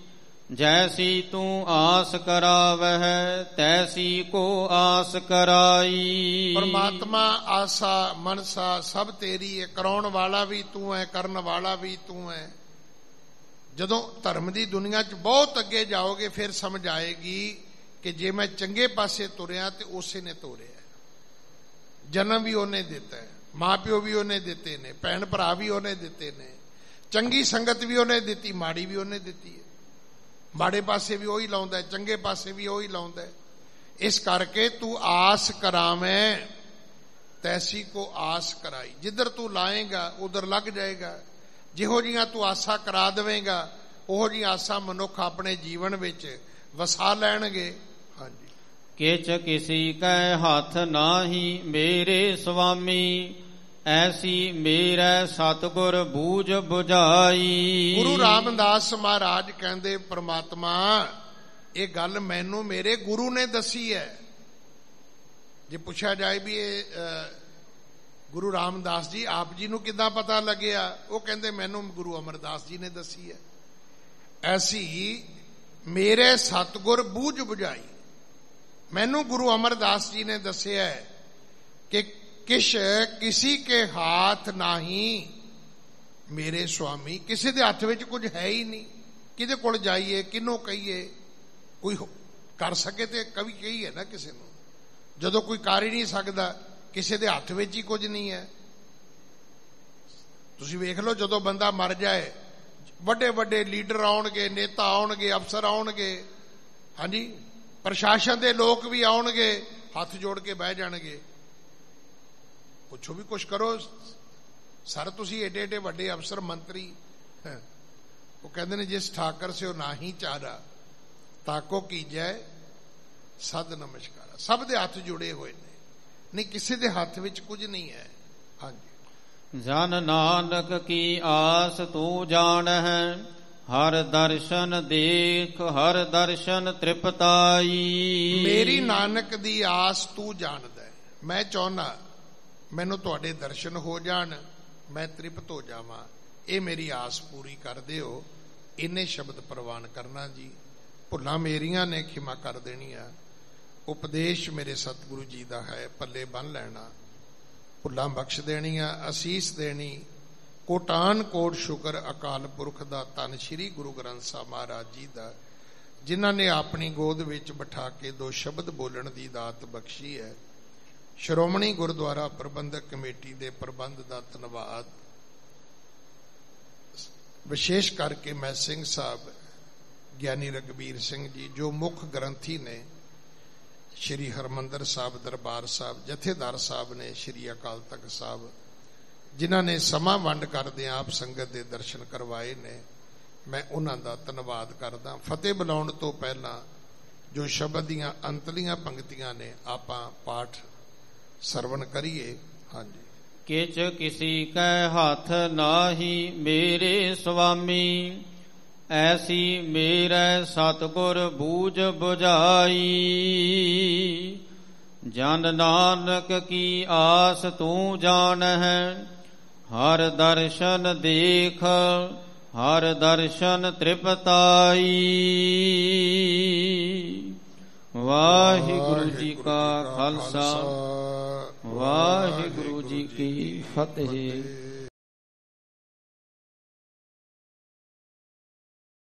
ਜੈਸੀ ਤੂੰ ਆਸ ਕਰਾਵਹਿ ਤੈਸੀ ਕੋ ਆਸ ਕਰਾਈ। ਪਰਮਾਤਮਾ ਆਸਾ ਮਨਸਾ ਸਭ ਤੇਰੀ ਹੈ, ਕਰਾਉਣ ਵਾਲਾ ਵੀ ਤੂੰ ਹੈ, ਕਰਨ ਵਾਲਾ ਵੀ ਤੂੰ ਹੈ। ਜਦੋਂ ਧਰਮ ਦੀ ਦੁਨੀਆ 'ਚ ਬਹੁਤ ਅੱਗੇ ਜਾਓਗੇ ਫਿਰ ਸਮਝ ਆਏਗੀ ਕਿ ਜੇ ਮੈਂ ਚੰਗੇ ਪਾਸੇ ਤੁਰਿਆ ਤੇ ਉਸੇ ਨੇ ਤੋਰਿਆ। ਜਨਮ ਵੀ ਉਹਨੇ ਦਿੱਤਾ ਹੈ, ਮਾਂ ਪਿਓ ਵੀ ਉਹਨੇ ਦਿੱਤੇ ਨੇ, ਭੈਣ ਭਰਾ ਵੀ ਉਹਨੇ ਦਿੱਤੇ ਨੇ, ਚੰਗੀ ਸੰਗਤ ਵੀ ਉਹਨੇ ਦਿੱਤੀ, ਮਾੜੀ ਵੀ ਉਹਨੇ ਦਿੱਤੀ ਹੈ। ਮਾੜੇ ਪਾਸੇ ਵੀ ਉਹੀ ਲਾਉਂਦਾ, ਚੰਗੇ ਪਾਸੇ ਵੀ ਉਹੀ ਲਾਉਂਦਾ। ਇਸ ਕਰਕੇ ਤੂੰ ਆਸ ਕਰਾਵੇਂ ਤੈਸੀ ਕੋ ਆਸ ਕਰਾਈ। ਜਿੱਧਰ ਤੂੰ ਲਾਏਗਾ ਉਧਰ ਲੱਗ ਜਾਏਗਾ। ਜਿਹੋ ਜੀਆਂ ਤੂੰ ਆਸਾਂ ਕਰਾ ਦੇਵੇਂਗਾ ਉਹੋ ਜਿਹੀ ਆਸਾਂ ਮਨੁੱਖ ਆਪਣੇ ਜੀਵਨ ਵਿੱਚ ਵਸਾ ਲੈਣਗੇ। ਹਾਂਜੀ। ਕਿਛ ਕਿਸੀ ਕੈ ਹੱਥ ਨਾਹੀ ਮੇਰੇ ਸੁਆਮੀ, ਐਸੀ ਮੇਰਾ ਸਤਿਗੁਰ ਬੂਝ ਬੁਝਾਈ। ਗੁਰੂ ਰਾਮਦਾਸ ਮਹਾਰਾਜ ਕਹਿੰਦੇ ਪ੍ਰਮਾਤਮਾ ਇਹ ਗੱਲ ਮੈਨੂੰ ਮੇਰੇ ਗੁਰੂ ਨੇ ਦੱਸੀ ਹੈ। ਜੇ ਪੁੱਛਿਆ ਜਾਏ ਵੀ ਇਹ ਗੁਰੂ ਰਾਮਦਾਸ ਜੀ ਆਪ ਜੀ ਨੂੰ ਕਿੱਦਾਂ ਪਤਾ ਲੱਗਿਆ, ਉਹ ਕਹਿੰਦੇ ਮੈਨੂੰ ਗੁਰੂ ਅਮਰਦਾਸ ਜੀ ਨੇ ਦੱਸੀ ਹੈ। ਐਸੀ ਮੇਰੇ ਸਤਿਗੁਰ ਬੂਝ ਬੁਝਾਈ, ਮੈਨੂੰ ਗੁਰੂ ਅਮਰਦਾਸ ਜੀ ਨੇ ਦੱਸਿਆ ਕਿ ਕਿਛ ਕਿਸੀ ਕੇ ਹਾਥ ਨਹੀਂ ਮੇਰੇ ਸੁਆਮੀ, ਕਿਸੇ ਦੇ ਹੱਥ ਵਿੱਚ ਕੁਝ ਹੈ ਹੀ ਨਹੀਂ। ਕਿਹਦੇ ਕੋਲ ਜਾਈਏ, ਕਿਹਨੂੰ ਕਹੀਏ, ਕੋਈ ਕਰ ਸਕੇ ਤੇ ਕਵੀ ਕਹੀਏ ਨਾ ਕਿਸੇ ਨੂੰ। ਜਦੋਂ ਕੋਈ ਕਰ ਹੀ ਨਹੀਂ ਸਕਦਾ, ਕਿਸੇ ਦੇ ਹੱਥ ਵਿੱਚ ਹੀ ਕੁਝ ਨਹੀਂ ਹੈ। ਤੁਸੀਂ ਵੇਖ ਲਓ ਜਦੋਂ ਬੰਦਾ ਮਰ ਜਾਏ, ਵੱਡੇ ਵੱਡੇ ਲੀਡਰ ਆਉਣਗੇ, ਨੇਤਾ ਆਉਣਗੇ, ਅਫਸਰ ਆਉਣਗੇ, ਹਾਂਜੀ, ਪ੍ਰਸ਼ਾਸਨ ਦੇ ਲੋਕ ਵੀ ਆਉਣਗੇ, ਹੱਥ ਜੋੜ ਕੇ ਬਹਿ ਜਾਣਗੇ। ਪੁੱਛੋ ਵੀ ਕੁਛ ਕਰੋ ਸਰ, ਤੁਸੀਂ ਏਡੇ ਏਡੇ ਵੱਡੇ ਅਫਸਰ ਮੰਤਰੀ, ਉਹ ਕਹਿੰਦੇ ਨੇ ਜਿਸ ਠਾਕਰ ਸੇ ਉਹ ਨਾਹੀ ਚਾਰਾ ਤਾਕੋ ਕੀਜੈ ਸਦ ਨਮਸਕਾਰਾ। ਸਭ ਦੇ ਹੱਥ ਜੁੜੇ ਹੋਏ ਨੇ, ਨਹੀਂ ਕਿਸੇ ਦੇ ਹੱਥ ਵਿੱਚ ਕੁਝ ਨਹੀਂ ਹੈ। ਹਾਂਜੀ। ਜਨ ਨਾਨਕ ਕੀ ਆਸ ਤੂੰ ਜਾਣਹਿ, ਹਰ ਦਰਸ਼ਨ ਦੇਖ ਹਰ ਦਰਸ਼ਨ ਤ੍ਰਿਪਤਾਈ। ਮੇਰੀ ਨਾਨਕ ਦੀ ਆਸ ਤੂੰ ਜਾਣਦਾ। ਮੈਂ ਚਾਹੁੰਦਾ ਮੈਨੂੰ ਤੁਹਾਡੇ ਦਰਸ਼ਨ ਹੋ ਜਾਣ, ਮੈਂ ਤ੍ਰਿਪਤ ਹੋ ਜਾਵਾਂ। ਇਹ ਮੇਰੀ ਆਸ ਪੂਰੀ ਕਰ ਦਿਓ। ਇੰਨੇ ਸ਼ਬਦ ਪ੍ਰਵਾਨ ਕਰਨਾ ਜੀ। ਭੁੱਲਾਂ ਮੇਰੀਆਂ ਨੇ ਖਿਮਾ ਕਰ ਦੇਣੀਆਂ। ਉਪਦੇਸ਼ ਮੇਰੇ ਸਤਿਗੁਰੂ ਜੀ ਦਾ ਹੈ, ਪੱਲੇ ਬੰਨ ਲੈਣਾ। ਭੁੱਲਾਂ ਬਖਸ਼ ਦੇਣੀਆਂ, ਅਸੀਸ ਦੇਣੀ। ਕੋਟਾਨ ਕੋਟ ਸ਼ੁਕਰ ਅਕਾਲ ਪੁਰਖ ਦਾ, ਧੰਨ ਸ਼੍ਰੀ ਗੁਰੂ ਗ੍ਰੰਥ ਸਾਹਿਬ ਮਹਾਰਾਜ ਜੀ ਦਾ, ਜਿਨ੍ਹਾਂ ਨੇ ਆਪਣੀ ਗੋਦ ਵਿੱਚ ਬਿਠਾ ਕੇ 2 ਸ਼ਬਦ ਬੋਲਣ ਦੀ ਦਾਤ ਬਖਸ਼ੀ ਹੈ। ਸ਼੍ਰੋਮਣੀ ਗੁਰਦੁਆਰਾ ਪ੍ਰਬੰਧਕ ਕਮੇਟੀ ਦੇ ਪ੍ਰਬੰਧ ਦਾ ਧੰਨਵਾਦ। ਵਿਸ਼ੇਸ਼ ਕਰਕੇ ਮੈਂ ਸਿੰਘ ਸਾਹਿਬ ਗਿਆਨੀ ਰਘਬੀਰ ਸਿੰਘ ਜੀ, ਜੋ ਮੁੱਖ ਗ੍ਰੰਥੀ ਨੇ ਸ਼੍ਰੀ ਹਰਮੰਦਰ ਸਾਹਿਬ ਦਰਬਾਰ ਸਾਹਿਬ, ਜਥੇਦਾਰ ਸਾਹਿਬ ਨੇ ਸ਼੍ਰੀ ਅਕਾਲ ਤਖਤ ਸਾਹਿਬ, ਜਿਨ੍ਹਾਂ ਨੇ ਸਮਾਂ ਵੰਡ ਕਰਦੇ ਆਪ ਸੰਗਤ ਦੇ ਦਰਸ਼ਨ ਕਰਵਾਏ ਨੇ, ਮੈਂ ਉਹਨਾਂ ਦਾ ਧੰਨਵਾਦ ਕਰਦਾ। ਫਤਿਹ ਬੁਲਾਉਣ ਤੋਂ ਪਹਿਲਾਂ ਜੋ ਸ਼ਬਦ ਦੀਆਂ ਅੰਤਲੀਆਂ ਪੰਕਤੀਆਂ ਨੇ ਆਪਾਂ ਪਾਠ ਸਰਵਣ ਕਰੀਏ। ਹਾਂਜੀ। ਕਿਛ ਕਿਸੀ ਕੈ ਹੱਥ ਨਾਹੀ ਮੇਰੇ ਸੁਆਮੀ, ਐਸੀ ਮੇਰੇ ਸਤਿਗੁਰ ਬੂਝ ਬੁਝਾਈ। ਜਨ ਨਾਨਕ ਕੀ ਆਸ ਤੂੰ ਜਾਣਹਿ, ਹਰ ਦਰਸ਼ਨ ਦੇਖ ਹਰ ਦਰਸ਼ਨ ਤ੍ਰਿਪਤਾਈ। ਵਾਹਿਗੁਰੂ ਜੀ ਕਾ ਖਾਲਸਾ, ਵਾਹਿਗੁਰੂ ਜੀ ਕੀ ਫਤਿਹ।